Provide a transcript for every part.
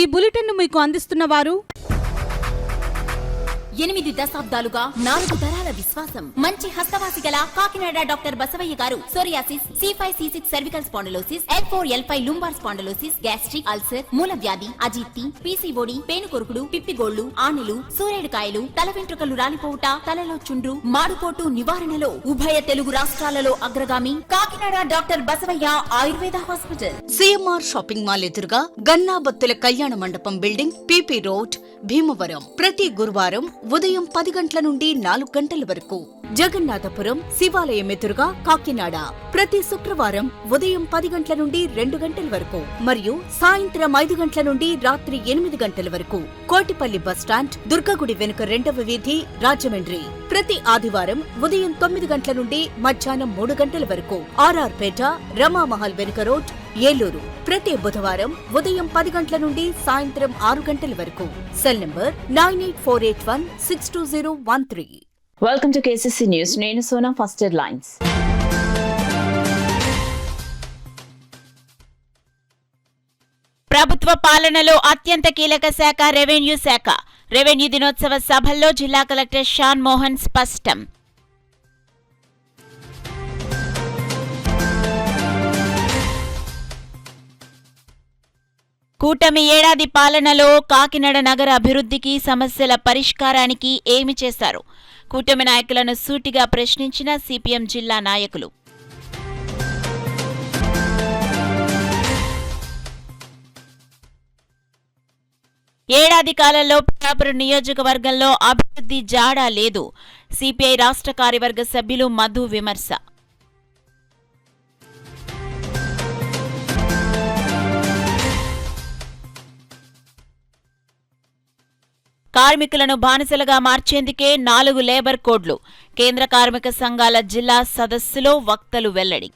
ఈ బులెటిన్ను మీకు అందిస్తున్న వారు 8 దశాబ్దాలుగా 4 తరాల విశ్వాసం. మంచి హస్తవాసి గల కాకినాడ డాక్టర్ బసవయ్య గారు psoriasis, C5C6 cervical spondylosis, L4L5 lumbar spondylosis, gastric ulcer, మూల వ్యాధి, అజీర్తి, PCOD, పేనుకొరుకుడు, పిప్పిగోళ్లు, ఆనెలు, సూరేడుకాయలు, తల వెంట్రుకలు రాలిపోవుట, తలలో చుండ్రు, మాడుపోటు నివారణలో ఉభయ తెలుగు రాష్ట్రాలలో అగ్రగామి Kakinada doctor Basavaiah Ayurveda hospital. CMR shopping mall ఎదురుగా గన్నాబత్తుల కళ్యాణ మండపం బిల్డింగ్, PP రోడ్, భీమవరం. ప్రతి గురువారం ఉదయం 10 గంటల నుండి 4 గంటల వరకు. జగన్నాథపురం శివాలయం ఎదురుగా కాకినాడ ప్రతి శుక్రవారం ఉదయం 10 గంటల నుండి 2 గంటల వరకు మరియు సాయంత్రం 5 గంటల నుండి రాత్రి 8 గంటల వరకు. కోటిపల్లి బస్టాండ్, దుర్గగుడి వెనుక 2వ వీధి, రాజమండ్రి ప్రతి ఆదివారం ఉదయం 9 గంటల నుండి మధ్యాహ్నం 3 గంటల వరకు. RR పేట, రమామహల్ వెనుక రోడ్, ఏలూరు ప్రతి బుధవారం ఉదయం 10 గంటల నుండి సాయంత్రం 6 గంటల వరకు. Cell number 9848162013. Welcome to KCC news. నేను సోనా. First headlines. ప్రభుత్వ పాలనలో అత్యంత కీలక శాఖ రెవెన్యూ శాఖ. రెవెన్యూ దినోత్సవ సభల్లో జిల్లా కలెక్టర్ షాన్ మోహన్ స్పష్టం. కూటమి ఏడాది పాలనలో కాకినాడ నగర అభివృద్ధికి, సమస్యల పరిష్కారానికి ఏమి చేశారు? కూటమి నాయకులను సూటిగా ప్రశ్నించిన CPM జిల్లా నాయకులు. ఏడాది కాలంలో పిఠాపురం నియోజకవర్గంలో అభివృద్ధి జాడా లేదు. CPI రాష్ట్ర కార్యవర్గ సభ్యులు మధు విమర్శ. కార్మికులను బానిసలుగా మార్చేందుకే 4 లేబర్ కోడ్లు. కేంద్ర కార్మిక సంఘాల జిల్లా సదస్సులో వక్తలు వెల్లడి.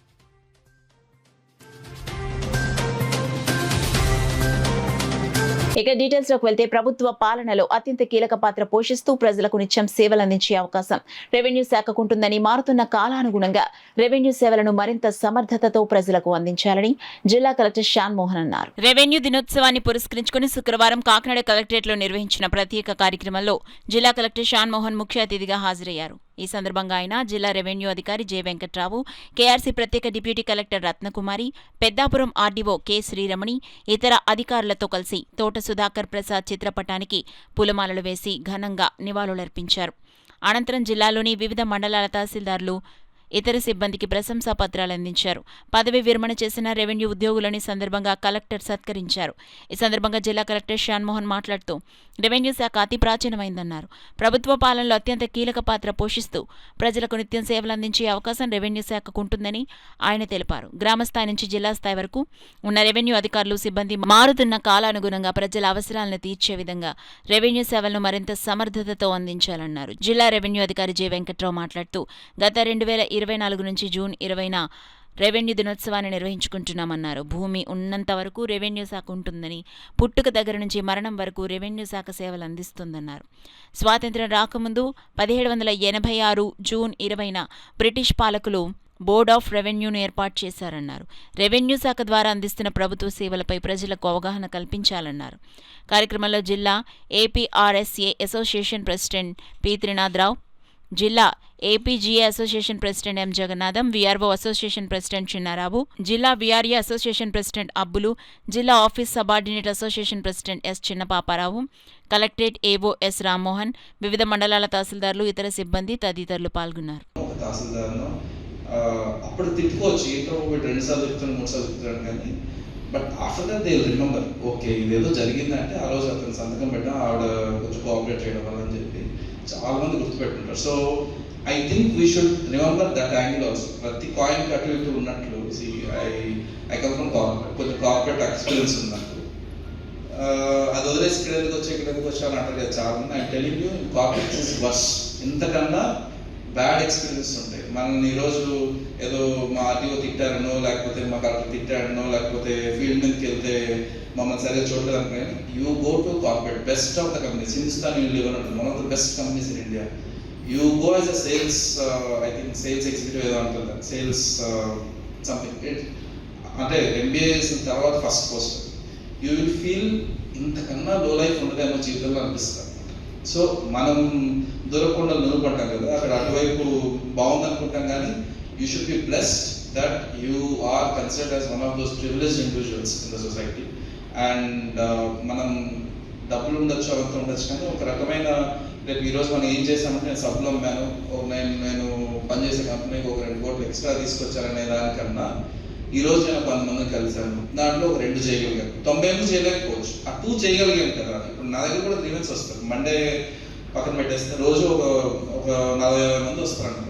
ఇక డీటెయిల్స్ లోకి వెళ్తే, ప్రభుత్వ పాలనలో అత్యంత కీలక పాత్ర పోషిస్తూ ప్రజలకు నిత్యం సేవలందించే అవకాశం రెవెన్యూ శాఖకు ఉంటుందని, మారుతున్న కాలానుగుణంగా రెవెన్యూ సేవలను మరింత సమర్థతతో ప్రజలకు అందించాలని జిల్లా కలెక్టర్ షాన్ మోహన్ అన్నారు. రెవెన్యూ దినోత్సవాన్ని పురస్కరించుకుని శుక్రవారం కాకినాడ కలెక్టరేట్లో నిర్వహించిన ప్రత్యేక కార్యక్రమంలో జిల్లా కలెక్టర్ షాన్ మోహన్ ముఖ్య అతిథిగా హాజరయ్యారు. ఈ సందర్భంగా ఆయన జిల్లా రెవెన్యూ అధికారి జె వెంకట్రావు, KRC ప్రత్యేక deputy collector Ratnakumari, Peddapuram RDO K Sriramani, ఇతర అధికారులతో కలిసి తోట సుధాకర్ ప్రసాద్ చిత్రపటానికి పూలమాలలు వేసి ఘనంగా నివాళులర్పించారు. అనంతరం జిల్లాలోని వివిధ మండలాల తహసీల్దార్లు, ఇతర సిబ్బందికి ప్రశంసా పత్రాలు అందించారు. పదవి విరమణ చేసిన రెవెన్యూ ఉద్యోగులని సందర్భంగా కలెక్టర్ సత్కరించారు. ఈ సందర్భంగా జిల్లా కలెక్టర్ షాన్ మోహన్ మాట్లాడుతూ, రెవెన్యూ శాఖ అతి ప్రాచీనమైందన్నారు. ప్రభుత్వ పాలనలో అత్యంత కీలక పాత్ర పోషిస్తూ ప్రజలకు నిత్యం సేవలందించే అవకాశం రెవెన్యూ శాఖకు ఉంటుందని ఆయన తెలిపారు. గ్రామస్థాయి నుంచి జిల్లా స్థాయి వరకు ఉన్న రెవెన్యూ అధికారులు, సిబ్బంది మారుతున్న కాలానుగుణంగా ప్రజల అవసరాలను తీర్చే విధంగా రెవెన్యూ సేవలను మరింత సమర్థతతో అందించాలన్నారు. జిల్లా రెవెన్యూ అధికారి జె వెంకట్రావు మాట్లాడుతూ, గత 2024 నుంచి జూన్ 20న రెవెన్యూ దినోత్సవాన్ని నిర్వహించుకుంటున్నామన్నారు. భూమి ఉన్నంత వరకు రెవెన్యూ శాఖ ఉంటుందని, పుట్టుక దగ్గర నుంచి మరణం వరకు రెవెన్యూ శాఖ సేవలు అందిస్తుందన్నారు. స్వాతంత్ర్యం రాకముందు 1786 జూన్ 20న బ్రిటిష్ పాలకులు బోర్డ్ ఆఫ్ రెవెన్యూను ఏర్పాటు చేశారన్నారు. రెవెన్యూ శాఖ ద్వారా అందిస్తున్న ప్రభుత్వ సేవలపై ప్రజలకు అవగాహన కల్పించాలన్నారు. కార్యక్రమంలో జిల్లా APRSA association president P. Trinatharao, జిల్లా APGA association president M. Jagannatham, VRO association president Chinnarao, జిల్లా VRA అసోసియేషన్ ప్రెసిడెంట్ అబ్బులు, జిల్లా office subordinate association president S. Chinnapaparao, collectorate AO S. Rammohan, వివిధ మండలాల తహసీల్దార్లు, ఇతర సిబ్బంది తదితరులు పాల్గొన్నారు. అప్పుడు తిట్టుకోవచ్చు, ఏ ప్రభుత్వం 2 సార్లు చెప్తాను 3 సార్లు చెప్తాను కానీ, but after that they will remember, okay ఇదేదో జరిగిందంటే ఆ రోజు అతను సంతకం పెట్టా, ఆవిడ కొంచెం కోఆపరేట్ చేయడం వల్ల అని చెప్పి చాలా మంది గుర్తుపెట్టుకుంటారు. So I think we should remember that angle also. ప్రతి కాయిన్ అటు ఇటు ఉన్నట్లు ఐ కమ్ ఫ్రమ్ కార్పొరేట్, కొంచెం కార్పొరేట్ ఎక్స్పీరియన్స్ ఉంది నాకు. అది వదిలేసి ఇక్కడ ఎందుకు వచ్చాను అంటారు కదా చాలా మంది. I telling you, corporate is worse. ఇంతకన్నా బ్యాడ్ ఎక్స్పీరియన్స్ ఉంటాయి. మనల్ని ఈరోజు ఏదో మా RTO తిట్టారనో, లేకపోతే మా కలెక్టర్ తిట్టారనో, లేకపోతే ఫీల్డ్ మీదకి వెళ్తే మమ్మల్ని సరిగ్గా చూడలేదు అనుకుని, you go to corporate, best of the companies. Hindustan Unilever ఉంటుంది, one of the best companies in India. You go as a sales, I think sales executive ఏదో ఉంటుంది, సేల్స్ సంథింగ్. అంటే MBA చేసిన తర్వాత first post. You will feel ఇంతకన్నా low life ఉండదేమో జీవితంలో అనిపిస్తుంది. సో మనం దూరకుండా నునుపడ్డాం కదా, అక్కడ అటువైపు బాగుంది అనుకుంటాం, కానీ you should be blessed that you are considered as one of those privileged individuals in the society. And మనం డబ్బులు ఉండొచ్చు, అవంతా ఉండొచ్చు, కానీ ఒక రకమైన రేపు ఈరోజు మనం ఏం చేసామంటే నేను సబ్లో అమ్మాను, నేను పనిచేసే కంపెనీకి ఒక 2 కోట్లు ఎక్స్ట్రా తీసుకొచ్చారనే దానికన్నా ఈరోజు నేను 10 మందిని కలిశాను, దాంట్లో ఒక 2 చేయగలిగాను. 98 చేయలేకపోవచ్చు, ఆ 2 చేయగలిగాను కదా. ఇప్పుడు నా దగ్గర కూడా గ్రీవెన్స్ వస్తారు, మండే పక్కన పెట్టేస్తే రోజు ఒక 40-50 మంది వస్తారు.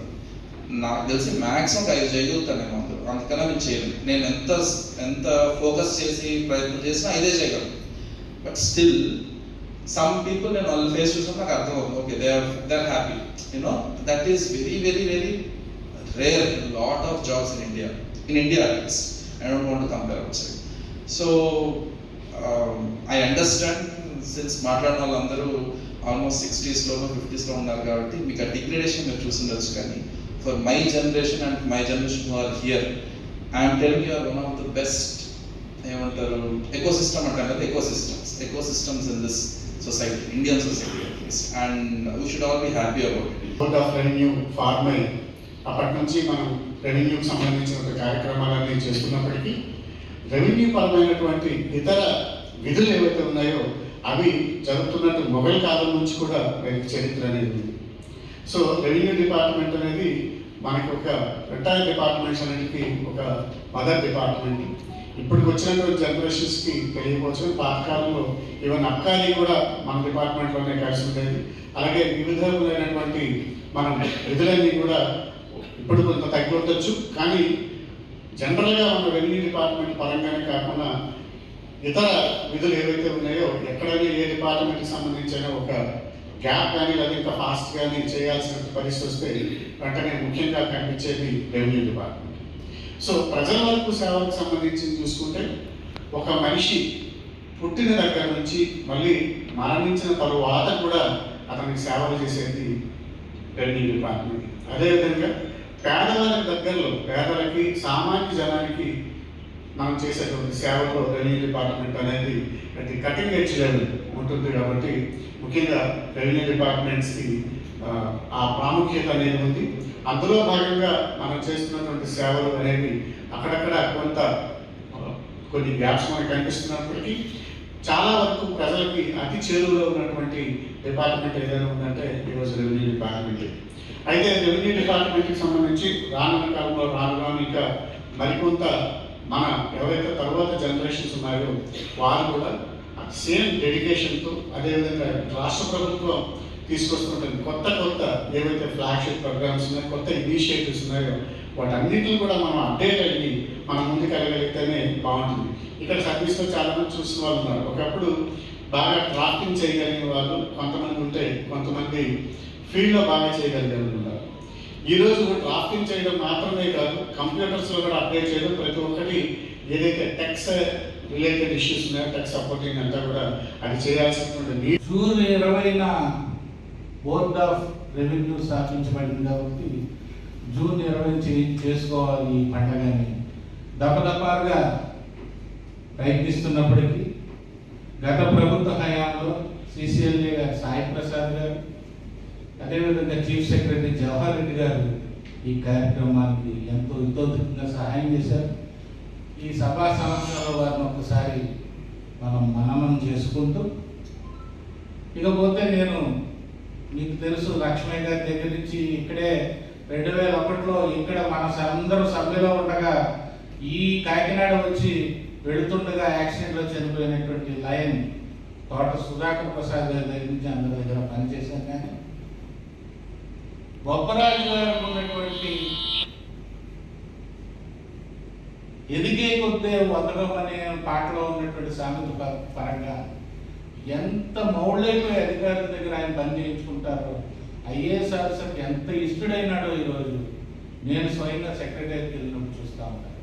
నాకు తెలిసి మ్యాక్సిమం 5 చేయగలుగుతాను నేను, అందుకన్నా నేను చేయలేను. నేను ఎంత ఫోకస్ చేసి ప్రయత్నం చేసినా 5 చేయగలను. బట్ స్టిల్ సమ్ పీపుల్ నేను వాళ్ళ ఫేస్ చూసినప్పుడు నాకు అర్థమవుతుంది, okay they are happy, you know. That is very very very rare lot of jobs in India at least. I don't want to compare outside. So I understand, since మాట్లాడిన వాళ్ళందరూ almost 60s-లోనో 50s-లో ఉన్నారు కాబట్టి మీకు ఆ డిగ్రేడేషన్ మీరు చూసిండొచ్చు, కానీ for my generation and my generation who are here, I'm telling you are one of the best, ఏమంటారు, ఎకోసిస్టమ్ అంటారు కదా, ecosystems in this society, Indian society at least, and we should all be happy about it. Board of revenue form అయ్యి అప్పటి నుంచి మనం రెవెన్యూకి సంబంధించిన కార్యక్రమాలన్నీ చేస్తున్నప్పటికీ రెవెన్యూ పరమైనటువంటి ఇతర విధులు ఏవైతే ఉన్నాయో అవి జరుగుతున్నట్టు మొఘల్ కాలం నుంచి కూడా చరిత్ర అనేది ఉంది. సో రెవెన్యూ డిపార్ట్మెంట్ అనేది మనకి ఒక రిటైర్డ్ డిపార్ట్మెంట్స్ అన్నిటికీ ఒక మదర్ డిపార్ట్మెంట్. ఇప్పటికి వచ్చినటువంటి జనరేషన్స్కి తెలియవచ్చు, పాతకాలంలో ఈవెన్ అబ్కారీ కూడా మన డిపార్ట్మెంట్లోనే కలిసి ఉండేది. అలాగే వివిధమైనటువంటి మనం విధులన్నీ కూడా ఇప్పుడు కొంత తగ్గి ఉండొచ్చు, కానీ జనరల్గా మన రెవెన్యూ డిపార్ట్మెంట్ పరంగానే కాకుండా ఇతర విధులు ఏవైతే ఉన్నాయో ఎక్కడైనా ఏ డిపార్ట్మెంట్కి సంబంధించిన ఒక గ్యాప్ కానీ లేదా ఇంకా ఫాస్ట్ కానీ చేయాల్సిన పరిస్థితి వస్తే వెంటనే ముఖ్యంగా కనిపించేది రెవెన్యూ డిపార్ట్మెంట్. సో ప్రజల వరకు సేవలకు సంబంధించి చూసుకుంటే ఒక మనిషి పుట్టిన దగ్గర నుంచి మళ్ళీ మరణించిన తరువాత కూడా అతనికి సేవలు చేసేది రెవెన్యూ డిపార్ట్మెంట్. అదేవిధంగా పేదవాళ్ళకి దగ్గరలో పేదలకి సామాన్య జనానికి మనం చేసేటువంటి సేవలో రెవెన్యూ డిపార్ట్మెంట్ అనేది అది కటింగ్ ఎడ్జ్ లెవెల్ ఉంటుంది. కాబట్టి ముఖ్యంగా రెవెన్యూ డిపార్ట్మెంట్స్కి ఆ ప్రాముఖ్యత అనేది ఉంది. అందులో భాగంగా మనం చేస్తున్నటువంటి సేవలు అనేవి అక్కడక్కడ కొన్ని గ్యాప్స్ మనకు కనిపిస్తున్నప్పటికీ చాలా వరకు ప్రజలకి అతి చేరువలో ఉన్నటువంటి డిపార్ట్మెంట్ ఏదైనా ఉందంటే ఈరోజు రెవెన్యూ డిపార్ట్మెంట్. అయితే రెవెన్యూ డిపార్ట్మెంట్కి సంబంధించి రానున్న కాలంలో రాను ఇంకా మరికొంత మన ఎవరైతే తర్వాత జనరేషన్స్ ఉన్నాయో వారు కూడా సేమ్ డెడికేషన్తో, అదేవిధంగా రాష్ట్ర ప్రభుత్వం తీసుకొస్తున్నటువంటి కొత్త ఏవైతే ఫ్లాగ్షిప్ ప్రోగ్రామ్స్ ఉన్నాయో, కొత్త ఇనిషియేటివ్స్ ఉన్నాయో వాటన్నిటిని కూడా మనం అప్డేట్ అయ్యి మనం ముందుకు వెళ్ళగలిగితేనే బాగుంటుంది. ఇక్కడ సర్వీస్లో చాలామంది చూసిన వాళ్ళు ఉన్నారు. ఒకప్పుడు బాగా డ్రాఫ్టింగ్ చేయగలిగిన వాళ్ళు కొంతమంది ఉంటే, కొంతమంది ఫీల్డ్లో బాగా చేయగలిగిన ఉన్నారు. ఈరోజు డ్రాఫ్టింగ్ చేయడం మాత్రమే కాదు, కంప్యూటర్స్లో కూడా అప్డేట్ చేయడం, ప్రతి ఒక్కటి ఏదైతే టెక్స్ రిలేటెడ్ ఇష్యూస్ ఉన్నాయో టెక్స్ సపోర్టింగ్ అంతా కూడా అది చేయాల్సినటువంటి జూన్ 20న బోర్డ్ ఆఫ్ రెవెన్యూ స్థాపించబడింది కాబట్టి జూన్ 20 చేసుకోవాలి ఈ పండుగని దపదపాలుగా ప్రయత్నిస్తున్నప్పటికీ గత ప్రభుత్వ హయాంలో సిసిఎల్ఏ గారు సాయి ప్రసాద్ గారు, అదేవిధంగా చీఫ్ సెక్రటరీ జవహర్ రెడ్డి గారు ఈ కార్యక్రమానికి ఎంతో హితోధికంగా సహాయం చేశారు. ఈ సభా సంవత్సరంలో వారిని ఒకసారి మనం మననం చేసుకుంటూ, ఇకపోతే నేను మీకు తెలుసు లక్ష్మయ్య గారి దగ్గర నుంచి ఇక్కడే 2001లో ఇక్కడ మన అందరూ సభ్యులో ఉండగా ఈ కాకినాడ వచ్చి వెళుతుండగా యాక్సిడెంట్లో చనిపోయినటువంటి లయన్ తోట సుధాకర్ ప్రసాద్ గారి దగ్గర నుంచి అందరి దగ్గర పనిచేశాను. కానీ బొప్పరాజు గారు ఉన్నటువంటి ఎదిగే కొద్దే వదలం అనే పాటలో ఉన్నటువంటి సామెత పరంగా ఎంత మౌళ్ళైపోయి అధికారుల దగ్గర ఆయన పని చేయించుకుంటారో, ఐఏఎస్ ఆఫీసర్కి ఎంత ఇష్టడైనాడో ఈరోజు నేను స్వయంగా సెక్రటరీకి వెళ్ళినప్పుడు చూస్తూ ఉంటాను.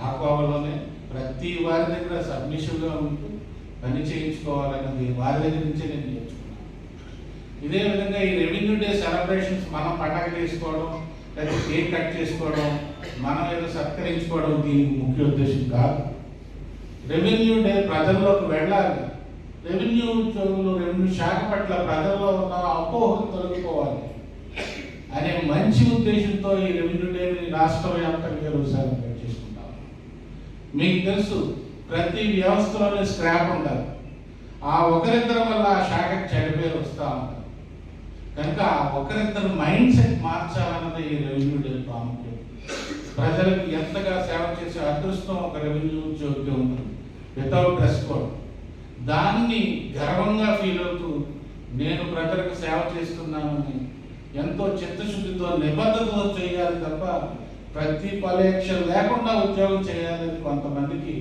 ఆ కోవలోనే ప్రతి వారి దగ్గర సబ్మిషన్గా ఉంటూ పని చేయించుకోవాలన్నది వారి దగ్గర నుంచే నేను నేర్చుకున్నాను. ఇదే విధంగా ఈ రెవెన్యూ డే సెలబ్రేషన్స్ మనం పండగ చేసుకోవడం, లేదా కేక్ కట్ చేసుకోవడం, మనం ఏదో సత్కరించుకోవడం దీనికి ముఖ్య ఉద్దేశం కాదు. రెవెన్యూ డే ప్రజల్లోకి వెళ్ళాలి, రెవెన్యూ ఉద్యోగులు రెవెన్యూ శాఖ పట్ల ప్రజల్లో ఉన్న అపోహలు తొలగిపోవాలి అనే మంచి ఉద్దేశంతో ఈ రెవెన్యూ డేని రాష్ట్ర వ్యాప్తంగా సెలబ్రేట్ చేసుకుంటాం. మీకు తెలుసు, ప్రతి వ్యవస్థలోనే స్క్రాప్ ఉండాలి. ఆ ఒకరిద్దరి వల్ల ఆ శాఖకి చెడ్డ పేరు వస్తూ ఉంటారు. కనుక ఆ ఒకరిద్దరు మైండ్ సెట్ మార్చాలన్నది ఈ రెవెన్యూ డే ప్రాముఖ్యం. ప్రజలకు ఎంతగా సేవ చేసే అదృష్టం ఒక రెవెన్యూ ఉద్యోగి ఉంటుంది వితౌట్ డ్రెస్ కోడ్. దాన్ని గర్వంగా ఫీల్ అవుతూ నేను ప్రజలకు సేవ చేస్తున్నానని ఎంతో చిత్తశుద్ధితో నిబద్ధతతో చేయాలి తప్ప ప్రతి పరీక్ష లేకుండా ఉద్యోగం చేయాలని కొంతమందికి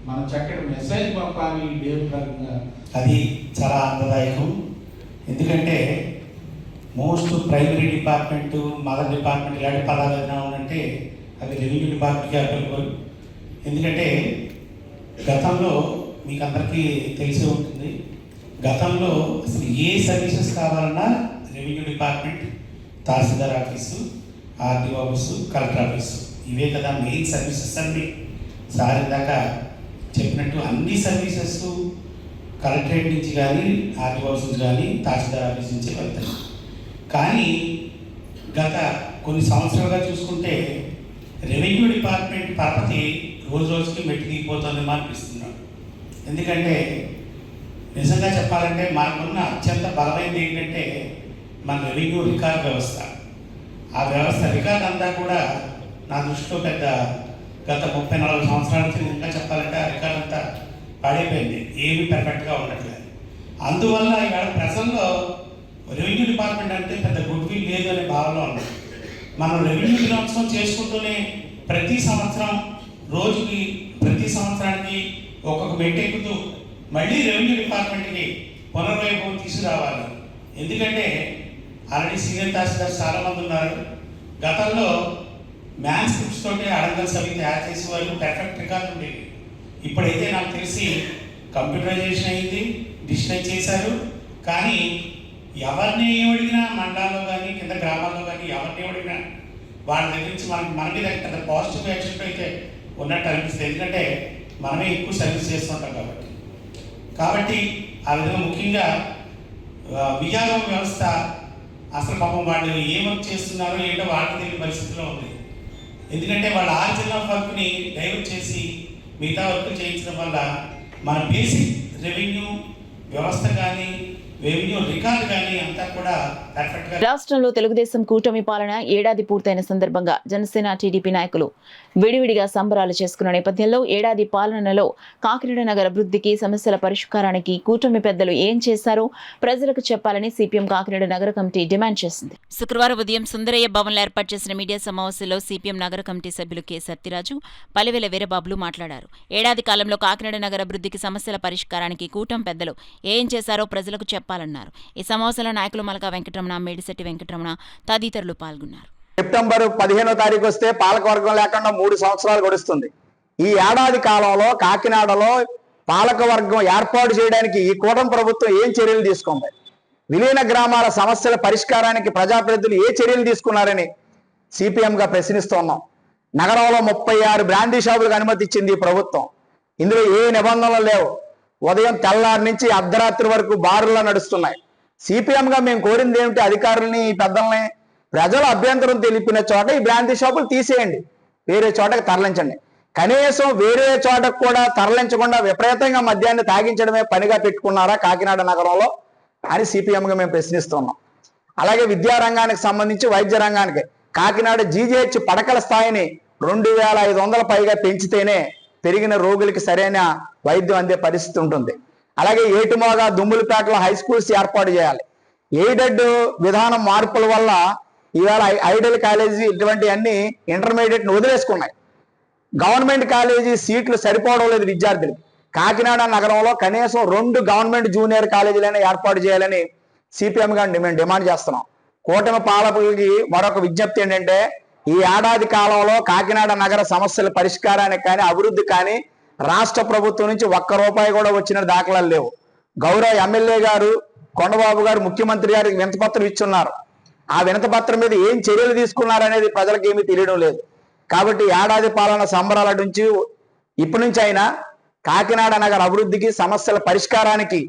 మన చక్కటి మెసేజ్ పంపాలి ఈ డే ప్రకారంగా. అది చాలా ఆనందదాయకం. ఎందుకంటే most primary department, mother department ఇలాంటి పదాలు ఏదైనా ఉందంటే అవి రెవెన్యూ డిపార్ట్మెంట్కి అప్లికబుల్. ఎందుకంటే గతంలో మీకు అందరికీ తెలిసే ఉంటుంది, గతంలో అసలు ఏ సర్వీసెస్ కావాలన్నా revenue department, tahsildar office, RDO office, collector office, ఇవే కదా మెయిన్ సర్వీసెస్ అన్ని. సార్ దాకా చెప్పినట్టు అన్ని సర్వీసెస్ కలెక్టరేట్ నుంచి కానీ, ఆర్డీఓ ఆఫీస్ నుంచి కానీ, తహసీల్దార్ ఆఫీస్ నుంచి వెళ్తాయి. కానీ గత కొన్ని సంవత్సరాలుగా చూసుకుంటే రెవెన్యూ డిపార్ట్మెంట్ పరపతి రోజు రోజుకి మెట్టి దిగిపోతుందని అనిపిస్తున్నాడు. ఎందుకంటే నిజంగా చెప్పాలంటే మనకున్న అత్యంత బలమైనది ఏంటంటే మన రెవెన్యూ రికార్డ్ వ్యవస్థ. ఆ వ్యవస్థ రికార్డ్ అంతా కూడా నా దృష్టిలో గత 30-40 సంవత్సరాల నుంచి నిజంగా చెప్పాలంటే ఆ రికార్డ్ అంతా పాడైపోయింది, ఏమీ పర్ఫెక్ట్గా ఉండట్లేదు. అందువల్ల ఇవాళ ప్రజల్లో రెవెన్యూ డిపార్ట్మెంట్ అంటే పెద్ద గుడ్ విల్ లేదు అనే భావనలో ఉంది. మనం రెవెన్యూ దినోత్సవం చేసుకుంటూనే ప్రతి సంవత్సరానికి ఒక్కొక్క మెట్టెక్కుతూ మళ్ళీ రెవెన్యూ డిపార్ట్మెంట్కి పునర్వైభవం తీసుకురావాలి. ఎందుకంటే ఆల్రెడీ సీనియర్ తహసీల్దార్ చాలామంది ఉన్నారు. గతంలో మ్యాన్ స్క్రిప్ట్స్ తోటి అడంగల్స్ అవి తయారు చేసేవారు, పర్ఫెక్ట్ రికార్డు ఉండేవి. ఇప్పుడైతే నాకు తెలిసి కంప్యూటరైజేషన్ అయింది, డిజిటలైజ్ చేశారు. కానీ ఎవరిని అడిగినా మండలాల్లో కానీ కింద గ్రామాల్లో కానీ ఎవరిని అడిగినా వాళ్ళ దగ్గర నుంచి మనకి పెద్ద పాజిటివ్ యాక్షన్ అయితే ఉన్నట్టు అనిపిస్తుంది. ఎందుకంటే మనమే ఎక్కువ సర్వీస్ చేస్తుంటాం కాబట్టి ఆ విధంగా ముఖ్యంగా విఆర్ఓ వ్యవస్థ అసలు పాపం వాళ్ళు ఏ వర్క్ చేస్తున్నారో ఏంటో వాళ్ళకి తెలియని పరిస్థితిలో ఉంది. ఎందుకంటే వాళ్ళ ఆరిజినల్ ఆఫ్ వర్క్ని డైవర్ట్ చేసి మిగతా వర్క్ చేయించడం వల్ల మన బేసిక్ రెవెన్యూ వ్యవస్థ కానీ రెవెన్యూ రికార్డు కానీ అంతా కూడా పర్ఫెక్ట్గా. రాష్ట్రంలో తెలుగుదేశం కూటమి పాలన ఏడాది పూర్తయిన సందర్భంగా జనసేన, టీడీపీ నాయకులు విడివిడిగా సంబరాలు చేసుకున్న నేపథ్యంలో ఏడాది పాలనలో కాకినాడ నగర అభివృద్ధికి, సమస్యల పరిష్కారానికి కూటమి పెద్దలు ఏం చేశారో ప్రజలకు చెప్పాలని సిపిఎం కాకినాడ నగర కమిటీ డిమాండ్ చేసింది. శుక్రవారం ఉదయం సుందరయ్య భవన్లో ఏర్పాటు చేసిన మీడియా సమావేశంలో సిపిఎం నగర కమిటీ సభ్యులు కె సత్యరాజు, పల్లెవేల వీరబాబులు మాట్లాడారు. ఏడాది కాలంలో కాకినాడ నగర అభివృద్ధికి, సమస్యల పరిష్కారానికి కూటమి పెద్దలు ఏం చేశారో ప్రజలకు చెప్పాలన్నారు. ఈ సమావేశంలో నాయకులు మలకా వెంకటరమణ, మేడిశెట్టి వెంకటరమణ తదితరులు పాల్గొన్నారు. సెప్టెంబర్ 15వ తారీఖు వస్తే పాలకవర్గం లేకుండా 3 సంవత్సరాలు గడుస్తుంది. ఈ ఏడాది కాలంలో కాకినాడలో పాలకవర్గం ఏర్పాటు చేయడానికి ఈ కూటమి ప్రభుత్వం ఏం చర్యలు తీసుకుంది, విలీన గ్రామాల సమస్యల పరిష్కారానికి ప్రజాప్రతినిధులు ఏ చర్యలు తీసుకున్నారని సిపిఎంగా ప్రశ్నిస్తున్నాం. నగరంలో 36 బ్రాండీ షాపులకు అనుమతి ఇచ్చింది ఈ ప్రభుత్వం. ఇందులో ఏ నిబంధనలు లేవు. ఉదయం తెల్లారి నుంచి అర్ధరాత్రి వరకు బారుల్లో నడుస్తున్నాయి. సిపిఎంగా మేము కోరింది ఏమిటి, అధికారులని, పెద్దల్ని, ప్రజల అభ్యంతరం తెలిపిన చోట ఈ బ్రాంతి షాపులు తీసేయండి, వేరే చోటకి తరలించండి. కనీసం వేరే చోటకు కూడా తరలించకుండా విపరీతంగా మద్యాన్ని తాగించడమే పనిగా పెట్టుకున్నారా కాకినాడ నగరంలో అని సిపిఎంగా మేము ప్రశ్నిస్తున్నాం. అలాగే విద్యారంగానికి సంబంధించి వైద్య రంగానికి కాకినాడ జీజీహెచ్ పడకల స్థాయిని 2500 పైగా పెంచితేనే పెరిగిన రోగులకి సరైన వైద్యం అందే పరిస్థితి ఉంటుంది. అలాగే ఏటుమోగ, దుమ్ములపేటలో హై స్కూల్స్ ఏర్పాటు చేయాలి. ఎయిడెడ్ విధానం మార్పుల వల్ల ఇవాళ ఐడియల్ కాలేజీ ఇటువంటి అన్ని ఇంటర్మీడియట్ని వదిలేసుకున్నాయి. గవర్నమెంట్ కాలేజీ సీట్లు సరిపోవడం లేదు విద్యార్థులకి. కాకినాడ నగరంలో కనీసం 2 గవర్నమెంట్ జూనియర్ కాలేజీలైనా ఏర్పాటు చేయాలని సిపిఎంగా మేము డిమాండ్ చేస్తున్నాం. కూటమి పాలకులకి మరొక విజ్ఞప్తి ఏంటంటే, ఈ ఏడాది కాలంలో కాకినాడ నగర సమస్యల పరిష్కారానికి కానీ, అభివృద్ధి కానీ రాష్ట్ర ప్రభుత్వం నుంచి ₹1 కూడా వచ్చిన దాఖలాలు లేవు. గౌరవ ఎమ్మెల్యే గారు కొండబాబు గారు ముఖ్యమంత్రి గారికి వినతిపత్రం ఇచ్చున్నారు. ఆ వినతిపత్రం మీద ఏం చర్యలు తీసుకున్నారనేది ప్రజలకు ఏమీ తెలియడం లేదు. కాబట్టి ఏడాది పాలన సంబరాల నుంచి ఇప్పటి నుంచి అయినా కాకినాడ నగర అభివృద్ధికి, సమస్యల పరిష్కారానికి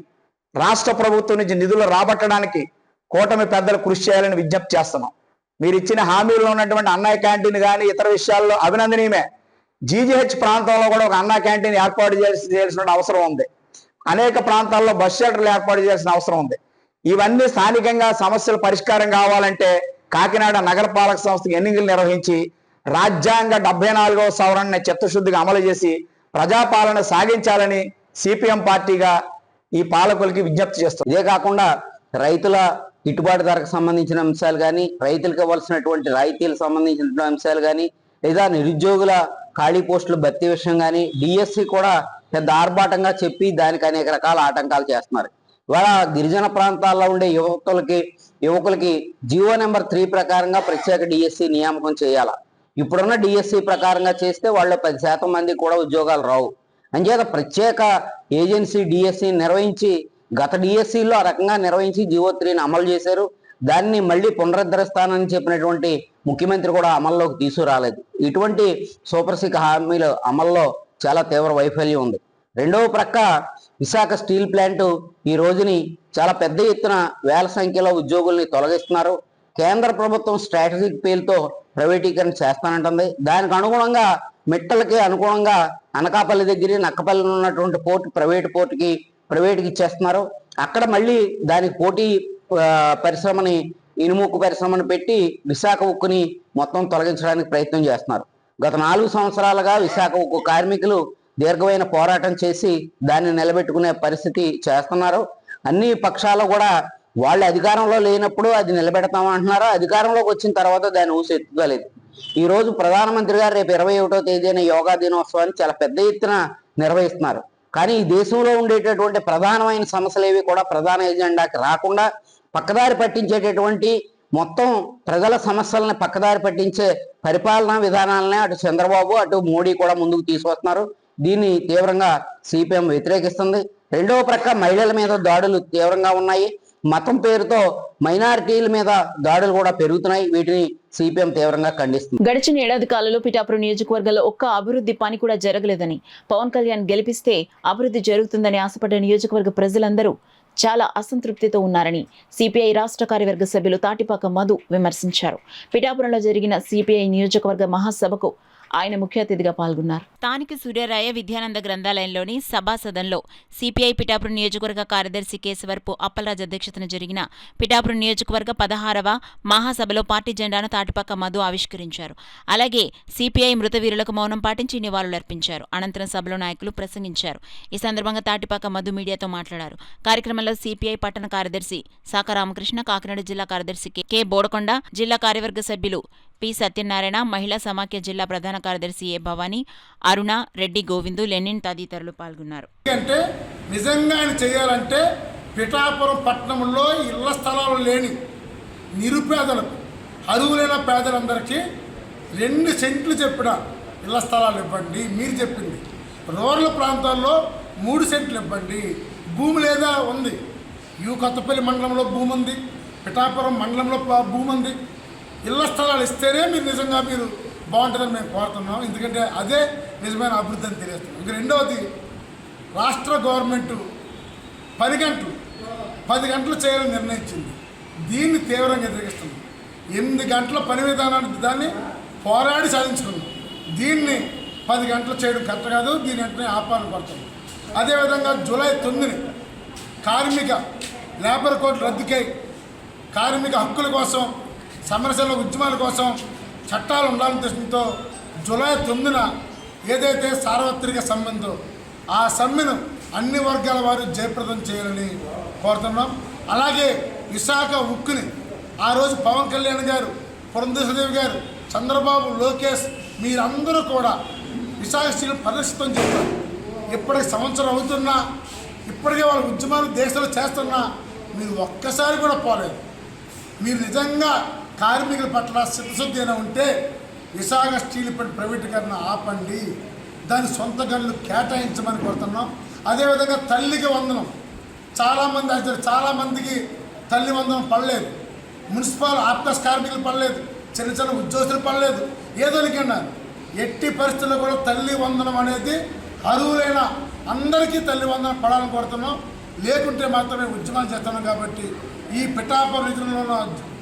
రాష్ట్ర ప్రభుత్వం నుంచి నిధులు రాబట్టడానికి కూటమి పెద్దలు కృషి చేయాలని విజ్ఞప్తి చేస్తున్నాం. మీరు ఇచ్చిన హామీల్లో ఉన్నటువంటి అన్నయ్య క్యాంటీన్ కానీ ఇతర విషయాల్లో అభినందనీయమే. జీజీహెచ్ ప్రాంతంలో కూడా ఒక అన్న క్యాంటీన్ ఏర్పాటు చేయాల్సిన అవసరం ఉంది. అనేక ప్రాంతాల్లో బస్ షెల్టర్లు ఏర్పాటు చేయాల్సిన అవసరం ఉంది. ఇవన్నీ స్థానికంగా సమస్యల పరిష్కారం కావాలంటే కాకినాడ నగరపాలక సంస్థకు ఎన్నికలు నిర్వహించి రాజ్యాంగ 74వ సవరణని చిత్తశుద్ధిగా అమలు చేసి ప్రజాపాలన సాగించాలని సిపిఎం పార్టీగా ఈ పాలకులకి విజ్ఞప్తి చేస్తుంది. ఇదే కాకుండా రైతుల గిట్టుబాటు ధరకు సంబంధించిన అంశాలు కానీ, రైతులకు ఇవ్వాల్సినటువంటి రాయితీలకు సంబంధించిన అంశాలు కానీ, లేదా నిరుద్యోగుల ఖాళీ పోస్టుల భర్తీ విషయం కానీ, డిఎస్సి కూడా పెద్ద ఆర్భాటంగా చెప్పి దానికి అనేక రకాల ఆటంకాలు చేస్తున్నారు. ఇవాళ గిరిజన ప్రాంతాల్లో ఉండే యువకులకి జీవో నెంబర్ 3 ప్రకారంగా ప్రత్యేక డిఎస్సి నియామకం చేయాలా. ఇప్పుడున్న డిఎస్సి ప్రకారంగా చేస్తే వాళ్ళు 10% మంది కూడా ఉద్యోగాలు రావు. అంచేత ప్రత్యేక ఏజెన్సీ డిఎస్సి నిర్వహించి గత డిఎస్సిలో ఆ రకంగా నిర్వహించి జీవో 3ని అమలు చేశారు. దాన్ని మళ్ళీ పునరుద్ధరిస్తానని చెప్పినటువంటి ముఖ్యమంత్రి కూడా అమల్లోకి తీసుకురాలేదు. ఇటువంటి సూపర్ సిక్ హామీల అమల్లో చాలా తీవ్ర వైఫల్యం ఉంది. రెండవ ప్రక్క విశాఖ స్టీల్ ప్లాంట్ ఈ రోజుని చాలా పెద్ద ఎత్తున వేల సంఖ్యలో ఉద్యోగుల్ని తొలగిస్తున్నారు. కేంద్ర ప్రభుత్వం స్ట్రాటజిక్ పేరుతో ప్రైవేటీకరణ చేస్తానంటుంది. దానికి అనుగుణంగా మిట్టలకి అనుగుణంగా అనకాపల్లి దగ్గర నక్కపల్లిలో ఉన్నటువంటి పోర్టు ప్రైవేట్కి ఇచ్చేస్తున్నారు. అక్కడ మళ్ళీ దానికి పోటీ పరిశ్రమని ఇనుముక్కు పరిశ్రమను పెట్టి విశాఖ ఉక్కుని మొత్తం తొలగించడానికి ప్రయత్నం చేస్తున్నారు. గత 4 సంవత్సరాలుగా విశాఖ ఉక్కు కార్మికులు దీర్ఘమైన పోరాటం చేసి దాన్ని నిలబెట్టుకునే పరిస్థితి చేస్తున్నారు. అన్ని పక్షాలు కూడా వాళ్ళు అధికారంలో లేనప్పుడు అది నిలబెడతామంటున్నారు. అధికారంలోకి వచ్చిన తర్వాత దాన్ని ఊసెత్తుకోలేదు. ఈ రోజు ప్రధానమంత్రి గారు రేపు 21వ తేదీన యోగా దినోత్సవాన్ని చాలా పెద్ద ఎత్తున నిర్వహిస్తున్నారు. కానీ ఈ దేశంలో ఉండేటటువంటి ప్రధానమైన సమస్యలు ఏవి కూడా ప్రధాన ఎజెండాకి రాకుండా పక్కదారి పట్టించేటటువంటి మొత్తం ప్రజల సమస్యలను పక్కదారి పట్టించే పరిపాలనా విధానాలనే అటు చంద్రబాబు అటు మోడీ కూడా ముందుకు తీసుకొస్తున్నారు. దీన్ని తీవ్రంగా సిపిఎం వ్యతిరేకిస్తుంది. రెండవ ప్రక్క మహిళల మీద దాడులు తీవ్రంగా ఉన్నాయి. మతం పేరుతో మైనారిటీల మీద దాడులు కూడా పెరుగుతున్నాయి. వీటిని సిపిఎం తీవ్రంగా ఖండిస్తుంది. గడిచిన ఏడాది కాలంలో పిఠాపురం నియోజకవర్గంలో ఒక్క అభివృద్ధి పని కూడా జరగలేదని, పవన్ కళ్యాణ్ గెలిపిస్తే అభివృద్ధి జరుగుతుందని ఆశపడ్డ నియోజకవర్గ ప్రజలందరూ చాలా అసంతృప్తితో ఉన్నారని సిపిఐ రాష్ట్ర కార్యవర్గ సభ్యులు తాటిపాక మధు విమర్శించారు. పిఠాపురంలో జరిగిన సిపిఐ నియోజకవర్గ మహాసభకు ఆయన ముఖ్య అతిథిగా పాల్గొన్నారు. స్థానిక సూర్యరాయ విద్యానంద గ్రంథాలయంలోని సభాసదంలో సిపిఐ పిఠాపురం నియోజకవర్గ కార్యదర్శి కేశవర్పు అప్పలరాజు అధ్యక్షతన జరిగిన పిఠాపురం నియోజకవర్గ 16వ మహాసభలో పార్టీ జెండాను తాటిపాక మధు ఆవిష్కరించారు. అలాగే సిపిఐ మృతవీరులకు మౌనం పాటించి నివాళులర్పించారు. అనంతరం సభలో నాయకులు ప్రసంగించారు. ఈ సందర్భంగా తాటిపాక మధు మీడియాతో మాట్లాడారు. కార్యక్రమంలో సిపిఐ పట్టణ కార్యదర్శి సాక రామకృష్ణ, కాకినాడ జిల్లా కార్యదర్శి కె బోడకొండ, జిల్లా కార్యవర్గ సభ్యులు పి సత్యనారాయణ, మహిళా సమాఖ్య జిల్లా ప్రధాన కార్యదర్శి ఏ భవానీ, అరుణ, రెడ్డి గోవిందు, లెనిన్ తదితరులు పాల్గొన్నారు. అంటే నిజంగా ఆయన చేయాలంటే పిఠాపురం పట్టణంలో ఇళ్ల స్థలాలు లేని నిరుపేదలకు, అరువులైన పేదలందరికీ 2 సెంట్లు చెప్పిన ఇళ్ల స్థలాలు ఇవ్వండి. మీరు చెప్పింది రూరల్ ప్రాంతాల్లో 3 సెంట్లు ఇవ్వండి. భూమి లేదా ఉంది. కొత్తపల్లి మండలంలో భూమి ఉంది, పిఠాపురం మండలంలో భూమి ఉంది. ఇళ్ల స్థలాలు ఇస్తేనే మీరు నిజంగా మీరు బాగుంటుందని మేము కోరుతున్నాం. ఎందుకంటే అదే నిజమైన అభివృద్ధి అని తెలియజేస్తున్నాం. ఇంక రెండవది, రాష్ట్ర గవర్నమెంటు 10 గంటలు చేయాలని నిర్ణయించింది. దీన్ని తీవ్రంగా వ్యతిరేకిస్తున్నాం. 8 గంటల పని విధానాన్ని దాన్ని పోరాడి సాధించుకున్నాం. దీన్ని 10 గంటలు చేయడం కరెక్ట్ కాదు. దీని వెంటనే ఆపాలని కోరుతున్నాం. అదేవిధంగా జూలై 9 కార్మిక లేబర్ కోడ్ రద్దుకై కార్మిక హక్కుల కోసం, సమరశల ఉద్యమాల కోసం చట్టాలు ఉండాలని ఉద్దేశంతో జూలై 9న ఏదైతే సార్వత్రిక సమ్మె ఉందో ఆ సమ్మెను అన్ని వర్గాల వారు జయప్రదం చేయాలని కోరుతున్నాం. అలాగే విశాఖ ఉక్కుని ఆ రోజు పవన్ కళ్యాణ్ గారు, పురంధేశ్వరదేవి గారు, చంద్రబాబు, లోకేష్ మీరందరూ కూడా విశాఖ స్టీల్ పరిరక్షితం చేస్తారు. ఇప్పటికి సంవత్సరం అవుతున్నా, ఇప్పటికే వాళ్ళ ఉద్యమాలు దేశంలో చేస్తున్నా మీరు ఒక్కసారి కూడా పోలేదు. మీరు నిజంగా కార్మికుల పట్ల చిత్తశుద్ధి అయినా ఉంటే విశాఖ స్టీల్ ప్లాంట్ ప్రైవేటీకరణ ఆపండి. దాని సొంత గనులు కేటాయించమని కోరుతున్నాం. అదేవిధంగా తల్లికి వందనం, చాలామందికి తల్లి వందనం పడలేదు. మున్సిపల్ ఆఫీస్ కార్మికులు పడలేదు, చిన్న ఉద్యోగులు పడలేదు. ఏదోనికన్నారు. ఎట్టి పరిస్థితుల్లో కూడా తల్లి వందనం అనేది అర్హులైన అందరికీ తల్లి వందనం పడాలని కోరుతున్నాం. లేకుంటే మాత్రమే ఉద్యమాలు చేస్తున్నాం. కాబట్టి ఈ పిఠాపురం రీతిలో ఉన్న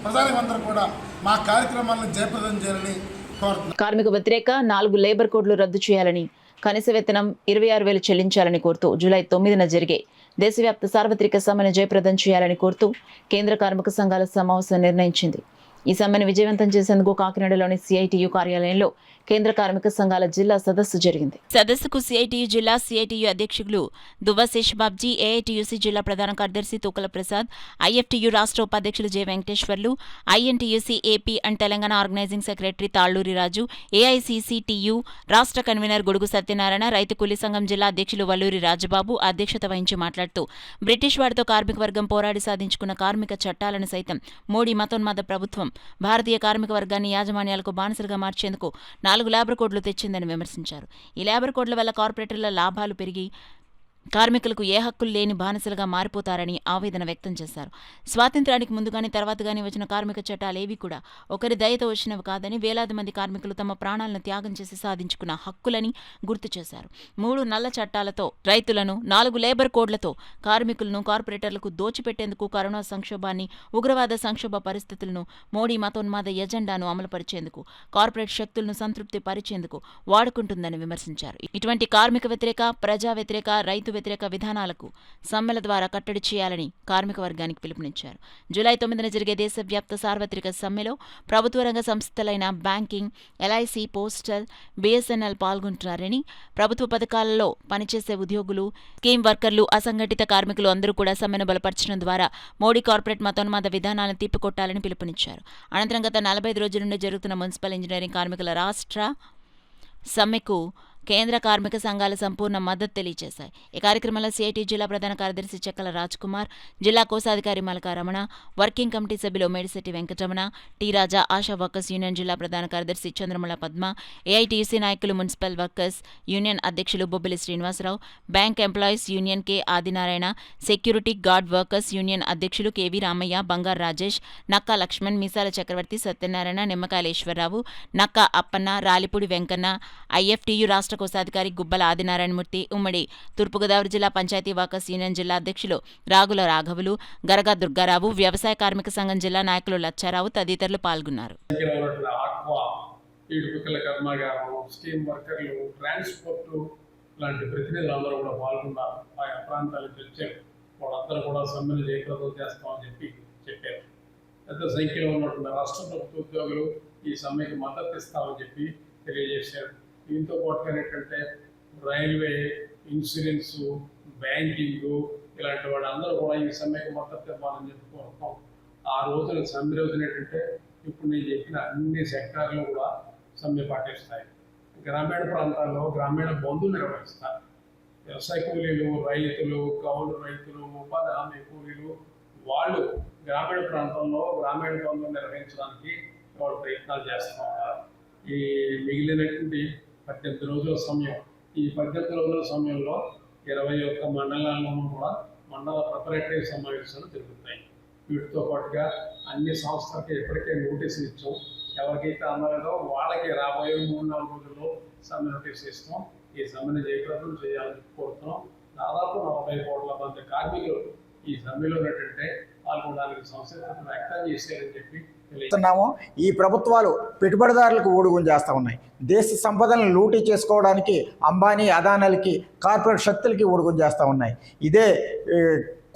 ప్రజలందరూ కూడా మా కార్యక్రమాలను జయప్రదం చేయాలని కోరుతున్నాం. కార్మిక వ్యతిరేక 4 లేబర్ కోడ్లు రద్దు చేయాలని, కనీస వేతనం 26,000 చెల్లించాలని కోరుతూ జూలై 9న జరిగే దేశవ్యాప్త సార్వత్రిక సమ్మెను జయప్రదం చేయాలని కోరుతూ కేంద్ర కార్మిక సంఘాల సమావేశం నిర్ణయించింది. ఈ సమ్మెను విజయవంతం చేసేందుకు కాకినాడలోని సిఐటియు కార్యాలయంలో కేంద్ర కార్మిక సంఘాల జిల్లా సదస్సు జరిగింది. సదస్సుకు సిఐటియు జిల్లా సిఐటియు అధ్యక్షులు దువ్వ శేషబాబ్జీ, ఏఐటియుసి జిల్లా ప్రధాన కార్యదర్శి తూకల ప్రసాద్, ఐఎఫ్టియు రాష్ట్ర ఉపాధ్యక్షులు J Venkateswarlu, INTUC AP and Telangana organising secretary Talluri Raju, AICCTU రాష్ట్ర కన్వీనర్ గొడుగు సత్యనారాయణ, రైతు కూలీ సంఘం జిల్లా అధ్యక్షులు వల్లూరి రాజబాబు అధ్యక్షత వహించి మాట్లాడుతూ బ్రిటిష్ వారితో కార్మిక వర్గం పోరాడి సాధించుకున్న కార్మిక చట్టాలను సైతం మోడీ మతోన్మాద ప్రభుత్వం భారతీయ కార్మిక వర్గాన్ని యాజమాన్యాలకు బానిసలుగా మార్చేందుకు 4 లేబర్ కోడ్లు తెచ్చిందని విమర్శించారు. ఈ లేబర్ కోడ్ల వల్ల కార్పొరేటర్ల లాభాలు పెరిగి కార్మికులకు ఏ హక్కులు లేని బానిసలుగా మారిపోతారని ఆవేదన వ్యక్తం చేశారు. స్వాతంత్ర్యానికి ముందు కానీ తర్వాత కానీ వచ్చిన కార్మిక చట్టాలేవి కూడా ఒకరి దయతో వచ్చినవి కాదని, వేలాది మంది కార్మికులు తమ ప్రాణాలను త్యాగం చేసి సాధించుకున్న హక్కులని గుర్తు చేశారు. 3 నల్ల చట్టాలతో రైతులను, 4 లేబర్ కోడ్లతో కార్మికులను, కార్పొరేటర్లకు దోచిపెట్టేందుకు కరోనా సంక్షోభాన్ని, ఉగ్రవాద సంక్షోభ పరిస్థితులను, మోడీ మతోన్మాద ఎజెండాను అమలుపరిచేందుకు, కార్పొరేట్ శక్తులను సంతృప్తి పరిచేందుకు వాడుకుంటుందని విమర్శించారు. ఇటువంటి కార్మిక వ్యతిరేక, ప్రజా వ్యతిరేక, రైతు వ్యతిరేక విధానాలకు సమ్మెల ద్వారా కట్టడి చేయాలని కార్మిక వర్గానికి పిలుపునిచ్చారు. జూలై 9న జరిగే దేశవ్యాప్త సార్వత్రిక సమ్మెలో ప్రభుత్వ రంగ సంస్థలైన బ్యాంకింగ్, ఎల్ఐసి, పోస్టల్, బిఎస్ఎన్ఎల్ పాల్గొంటున్నారని, ప్రభుత్వ పథకాలలో పనిచేసే ఉద్యోగులు, స్కీమ్ వర్కర్లు, అసంఘటిత కార్మికులు అందరూ కూడా సమ్మెను బలపరచడం ద్వారా మోడీ కార్పొరేట్ మతోన్మాద విధానాలను తిప్పికొట్టాలని పిలుపునిచ్చారు. అనంతరం గత 45 రోజుల నుండి జరుగుతున్న మున్సిపల్ ఇంజనీరింగ్ కార్మికుల రాష్ట్ర సమ్మెకు కేంద్ర కార్మిక సంఘాల సంపూర్ణ మద్దతు తెలియజేశాయి. ఈ కార్యక్రమంలో సిఐటి జిల్లా ప్రధాన కార్యదర్శి చెక్కల రాజ్కుమార్, జిల్లా కోశాధికారి మలకా రమణ, వర్కింగ్ కమిటీ సభ్యులు Medisetti Venkataramana, T Raja, ASHA workers union జిల్లా ప్రధాన కార్యదర్శి చంద్రమల పద్మ, ఏఐటియుసి నాయకులు, మున్సిపల్ వర్కర్స్ యూనియన్ అధ్యక్షులు Bobbili Srinivasarao, bank employees union K Adinarayana, security guard workers union అధ్యక్షులు కెవి రామయ్య, బంగారు రాజేష్, నక్కా లక్ష్మణ్, మీసాల చక్రవర్తి, సత్యనారాయణ, నిమ్మకాయలేశ్వరరావు, నక్కా అప్పన్న, రాలిపూడి వెంకన్న, ఐఎఫ్టియు రాష్ట్ర కోశాధికారి గుబ్బల ఆదినారాయణమూర్తి, ఉమ్మడి తూర్పుగోదావరి జిల్లా పంచాయతీ వర్కర్స్ యూనియన్ జిల్లా అధ్యక్షులు రాగుల రాఘవులు, గరగా దుర్గారావు, వ్యవసాయ కార్మిక సంఘం జిల్లా నాయకులు లచ్చారావు తదితరులు పాల్గొన్నారు. స్కీమ్ వర్కర్లు, ట్రాన్స్పోర్ట్ లాంటి ప్రతినిధులు అందరూ కూడా పాల్గొన్నారు. ఆయా ప్రాంతాలకు వచ్చారు. వాళ్ళందరూ కూడా సమ్మెను జయప్రదం చేస్తామని చెప్పారు. పెద్ద సంఖ్యలో ఉన్నటువంటి రాష్ట్ర ప్రభుత్వ ఉద్యోగులు ఈ సమ్మెకి మద్దతు ఇస్తామని చెప్పి తెలియజేశారు. దీంతో పాటుగా ఏంటంటే రైల్వే, ఇన్సూరెన్స్, బ్యాంకింగ్ ఇలాంటి వాళ్ళందరూ కూడా ఈ సమ్మెకి మద్దతు ఇవ్వాలని చెప్పి కోరుతాం. ఆ రోజున సమ్మె రోజున ఏంటంటే ఇప్పుడు నేను చెప్పిన అన్ని సెక్టార్లు కూడా సమ్మె పాటిస్తాయి. గ్రామీణ ప్రాంతాల్లో గ్రామీణ బంధులు నిర్వహిస్తారు. వ్యవసాయ కూలీలు, రైతులు, కౌలు రైతులు, ఉపాధి హామీ కూలీలు వాళ్ళు గ్రామీణ ప్రాంతంలో గ్రామీణ బంధువులు నిర్వహించడానికి వాళ్ళు ప్రయత్నాలు చేస్తూ ఉంటారు. ఈ మిగిలినటువంటి 18 రోజుల సమయం, ఈ 18 రోజుల సమయంలో 21 మండలాల్లోనూ కూడా మండల ప్రిపరేటరీ సమావేశాలు జరుగుతాయి. వీటితో పాటుగా అన్ని సంస్థలకి ఎప్పటికే నోటీసులు ఇచ్చాం. ఎవరికైతే అందలేదో వాళ్ళకి రాబోయే 3-4 రోజుల్లో సమ్మె నోటీస్ ఇస్తాం. ఈ సమ్మెను జయప్రదం చేయాలని కోరుతున్నాం. దాదాపు 40 కోట్ల మంది కార్మికులు ఈ సమ్మెలో ఏంటంటే పాల్గొనడానికి సంసిద్ధత వ్యక్తం చేశారని చెప్పి తెలియజేస్తున్నాము. ఈ ప్రభుత్వాలు పెట్టుబడిదారులకు ఊడుగుని చేస్తూ ఉన్నాయి. దేశ సంపదలను లూటీ చేసుకోవడానికి అంబానీ, అదానాలకి, కార్పొరేట్ శక్తులకి ఊడుగుని చేస్తూ ఉన్నాయి. ఇదే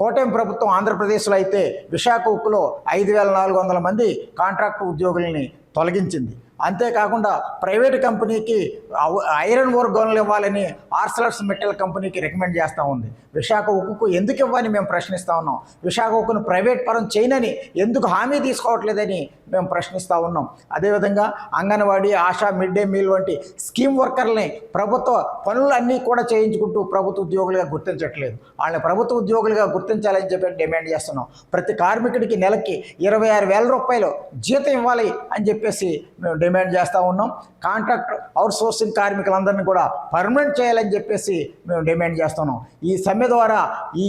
కోటెం ప్రభుత్వం ఆంధ్రప్రదేశ్లో అయితే విశాఖ ఉక్కులో 5,400 మంది కాంట్రాక్ట్ ఉద్యోగుల్ని తొలగించింది. అంతేకాకుండా ప్రైవేట్ కంపెనీకి ఐరన్ ఓర్ గనులు ఇవ్వాలని ఆర్సలర్స్ మెటల్ కంపెనీకి రికమెండ్ చేస్తూ ఉంది. విశాఖ ఉక్కుకు ఎందుకు ఇవ్వని మేము ప్రశ్నిస్తూ ఉన్నాం. విశాఖ ఉక్కును ప్రైవేట్ పరం చేయనని ఎందుకు హామీ తీసుకోవట్లేదని మేము ప్రశ్నిస్తూ ఉన్నాం. అదేవిధంగా anganwadi, ASHA, mid day meal వంటి స్కీమ్ వర్కర్లని ప్రభుత్వ పనులన్నీ కూడా చేయించుకుంటూ ప్రభుత్వ ఉద్యోగులుగా గుర్తించట్లేదు. వాళ్ళని ప్రభుత్వ ఉద్యోగులుగా గుర్తించాలని చెప్పి డిమాండ్ చేస్తున్నాం. ప్రతి కార్మికుడికి నెలకి 26,000 రూపాయలు జీతం ఇవ్వాలి అని చెప్పేసి మేము డిమాండ్ చేస్తూ ఉన్నాం. కాంట్రాక్ట్ అవుట్ సోర్సింగ్ కార్మికులందరినీ కూడా పర్మనెంట్ చేయాలని చెప్పేసి మేము డిమాండ్ చేస్తున్నాం. ఈ సమ్మె ద్వారా ఈ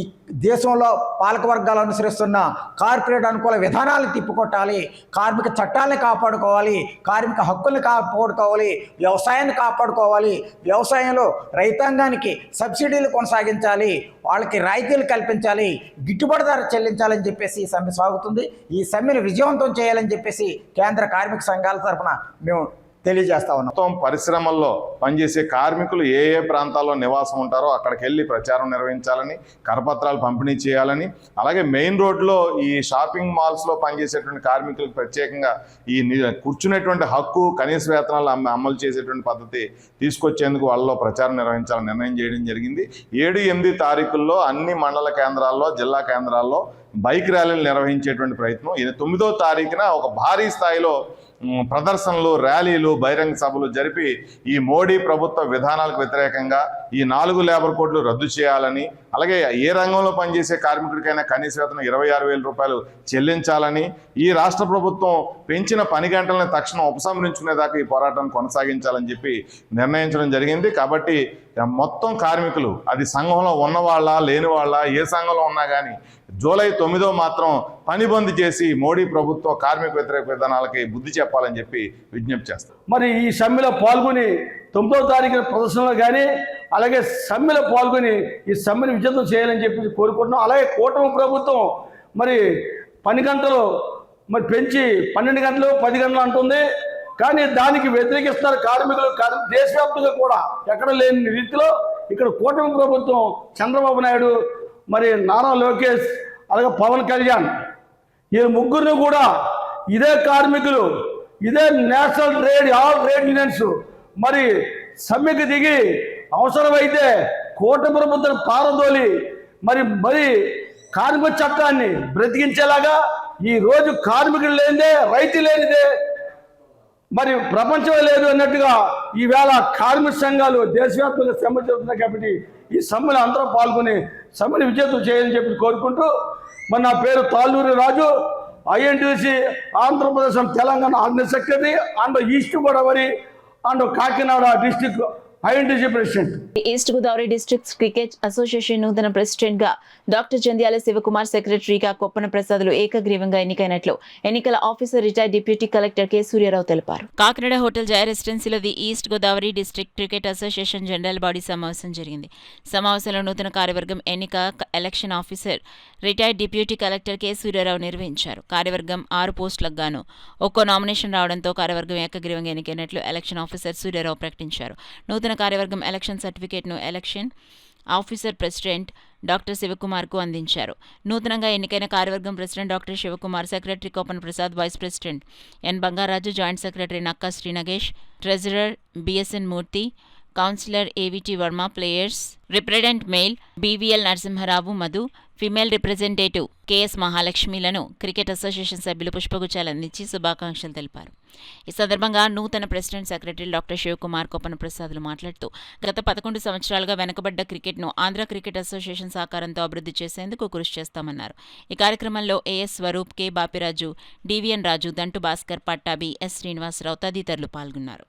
దేశంలో పాలక వర్గాలు అనుసరిస్తున్న కార్పొరేట్ అనుకూల విధానాలను తిప్పికొట్టాలి, కార్మిక చట్టాలని కాపాడుకోవాలి, కార్మిక హక్కుల్ని కాపాడుకోవాలి, వ్యవసాయాన్ని కాపాడుకోవాలి, వ్యవసాయంలో రైతాంగానికి సబ్సిడీలు కొనసాగించాలి, వాళ్ళకి రాయితీలు కల్పించాలి, గిట్టుబాటు ధర చెల్లించాలని చెప్పేసి ఈ సమ్మె సాగుతుంది. ఈ సమ్మెను విజయవంతం చేయాలని చెప్పేసి కేంద్ర కార్మిక సంఘాల తరఫున మేము తెలియజేస్తా ఉన్నాం. మొత్తం పరిశ్రమల్లో పనిచేసే కార్మికులు ఏ ఏ ప్రాంతాల్లో నివాసం ఉంటారో అక్కడికి వెళ్ళి ప్రచారం నిర్వహించాలని, కరపత్రాలు పంపిణీ చేయాలని, అలాగే మెయిన్ రోడ్లో ఈ షాపింగ్ మాల్స్లో పనిచేసేటువంటి కార్మికులకు ప్రత్యేకంగా ఈ కూర్చునేటువంటి హక్కు, కనీస వేతనాలు అమలు చేసేటువంటి పద్ధతి తీసుకొచ్చేందుకు వాళ్ళలో ప్రచారం నిర్వహించాలని నిర్ణయం చేయడం జరిగింది. 7-8 తారీఖుల్లో అన్ని మండల కేంద్రాల్లో, జిల్లా కేంద్రాల్లో బైక్ ర్యాలీలు నిర్వహించేటువంటి ప్రయత్నం. 9వ తారీఖున ఒక భారీ స్థాయిలో ప్రదర్శనలు, ర్యాలీలు, బహిరంగ సభలు జరిపి ఈ మోడీ ప్రభుత్వ విధానాలకు వ్యతిరేకంగా ఈ 4 లేబర్ కోడ్లు రద్దు చేయాలని, అలాగే ఏ రంగంలో పనిచేసే కార్మికుడికైనా కనీస వేతనం 26,000 రూపాయలు చెల్లించాలని, ఈ రాష్ట్ర ప్రభుత్వం పెంచిన పని గంటలను తక్షణం ఉపసంహరించుకునేదాకా ఈ పోరాటాన్ని కొనసాగించాలని చెప్పి నిర్ణయించడం జరిగింది. కాబట్టి మొత్తం కార్మికులు, అది సంఘంలో ఉన్నవాళ్ళ లేని వాళ్ళ, ఏ సంఘంలో ఉన్నా కానీ జూలై 9వ మాత్రం పని బంద్ చేసి మోడీ ప్రభుత్వ కార్మిక వ్యతిరేక విధానాలకి బుద్ధి చెప్పాలని చెప్పి విజ్ఞప్తి చేస్తారు. మరి ఈ సమ్మెలో పాల్గొని 9వ తారీఖున ప్రదర్శనలో కానీ అలాగే సమ్మెలో పాల్గొని ఈ సమ్మెను విజయం చేయాలని చెప్పి కోరుకుంటున్నాం. అలాగే కూటమి ప్రభుత్వం మరి పని గంటలు మరి పెంచి 12 గంటలు 10 గంటలు అంటుంది. కానీ దానికి వ్యతిరేకిస్తున్నారు కార్మికులు. దేశవ్యాప్తంగా కూడా ఎక్కడ లేని రీతిలో ఇక్కడ కూటమి ప్రభుత్వం, చంద్రబాబు నాయుడు, మరి నారా లోకేష్, అలాగే పవన్ కళ్యాణ్, ఈ ముగ్గురిని కూడా ఇదే కార్మికులు, ఇదే national trade, all trade unions మరి సమ్మెకు దిగి అవసరమైతే కూటమి ప్రభుత్వం పారదోలి మరి కార్మిక చట్టాన్ని బ్రతికించేలాగా, ఈ రోజు కార్మికులు లేనిదే, రైతు లేనిదే మరి ప్రపంచమే లేదు అన్నట్టుగా ఈవేళ కార్మిక సంఘాలు దేశవ్యాప్తంగా సమ్మె జరుగుతున్నాయి. కాబట్టి ఈ సమ్మెలో అందరూ పాల్గొని సమ్మెను విజేతం చేయాలని చెప్పి కోరుకుంటూ, మరి నా పేరు Talluri Raju, INTC Andhra Pradesh Telangana organise secretary and east Godavari and Kakinada district INTC president. East Godavari district cricket association నూతన ప్రెసిడెంట్ గా డాక్టర్ జంధ్యాల శివకుమార్, సెక్రటరీగా కొప్పన ప్రసాదులు ఏకగ్రీవంగా ఎన్నికైనట్లు ఎన్నికల officer retired deputy collector K Surya Rao తెలిపారు. కాకినాడ హోటల్ జయ రెసిడెన్సీలో the east Godavari district cricket association general body సమావేశం జరిగింది. సమావేశంలో నూతన కార్యవర్గం ఎన్నిక election officer retired deputy collector K Surya Rao నిర్వహించారు. కార్యవర్గం 6 పోస్టులకు గాను ఒక్కో నామినేషన్ రావడంతో కార్యవర్గం ఏకగ్రీవంగా ఎన్నికైనట్లు ఎలక్షన్ ఆఫీసర్ సూర్యారావు ప్రకటించారు. నూతన కార్యవర్గం ఎలక్షన్ సర్టిఫికేట్ను ఎలక్షన్ ఆఫీసర్ ప్రెసిడెంట్ డాక్టర్ శివకుమార్కు అందించారు. నూతనంగా ఎన్నికైన కార్యవర్గం president doctor Sivakumar, secretary Kopan Prasad, vice president N Bangaraju, joint secretary Nakka Srinagesh, treasurer BSN Murthy, councillor AVT Varma, players represent male BVL Narasimharao, Madhu, female representative KS మహాలక్ష్మిలను క్రికెట్ అసోసియేషన్ సభ్యులు పుష్పగుచ్చాలు అందించి శుభాకాంక్షలు తెలిపారు. ఈ సందర్భంగా నూతన president secretary doctor Sivakumar, Koppana Prasadulu మాట్లాడుతూ గత 11 సంవత్సరాలుగా వెనుకబడ్డ క్రికెట్ను ఆంధ్ర క్రికెట్ అసోసియేషన్ సహకారంతో అభివృద్ధి చేసేందుకు కృషి చేస్తామన్నారు. ఈ కార్యక్రమంలో AS Swaroop, K Bapiraju, DVN Raju, Dantu Bhaskar, Pattabhi, S Srinivasarao తదితరులు పాల్గొన్నారు.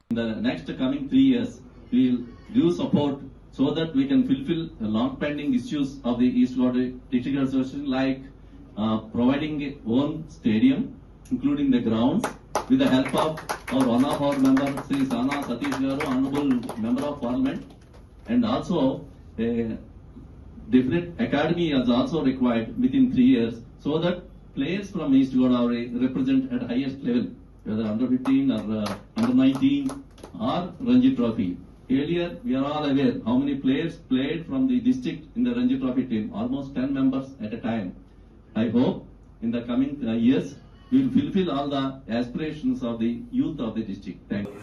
So that we can fulfill the long-pending issues of the East Godavari District Association, like providing a own stadium, including the grounds, with the help of one of our members, Sri Sana Satish Garu, Honorable Member of Parliament, and also a definite academy is also required within 3 years, so that players from East Godavari represent at highest level, whether under 15 or under 19 or Ranji Trophy. Earlier, we are all aware how many players played from the district in the Ranji Trophy team, almost 10 members at a time. I hope in the coming years, we will fulfill all the aspirations of the youth of the district. Thank you.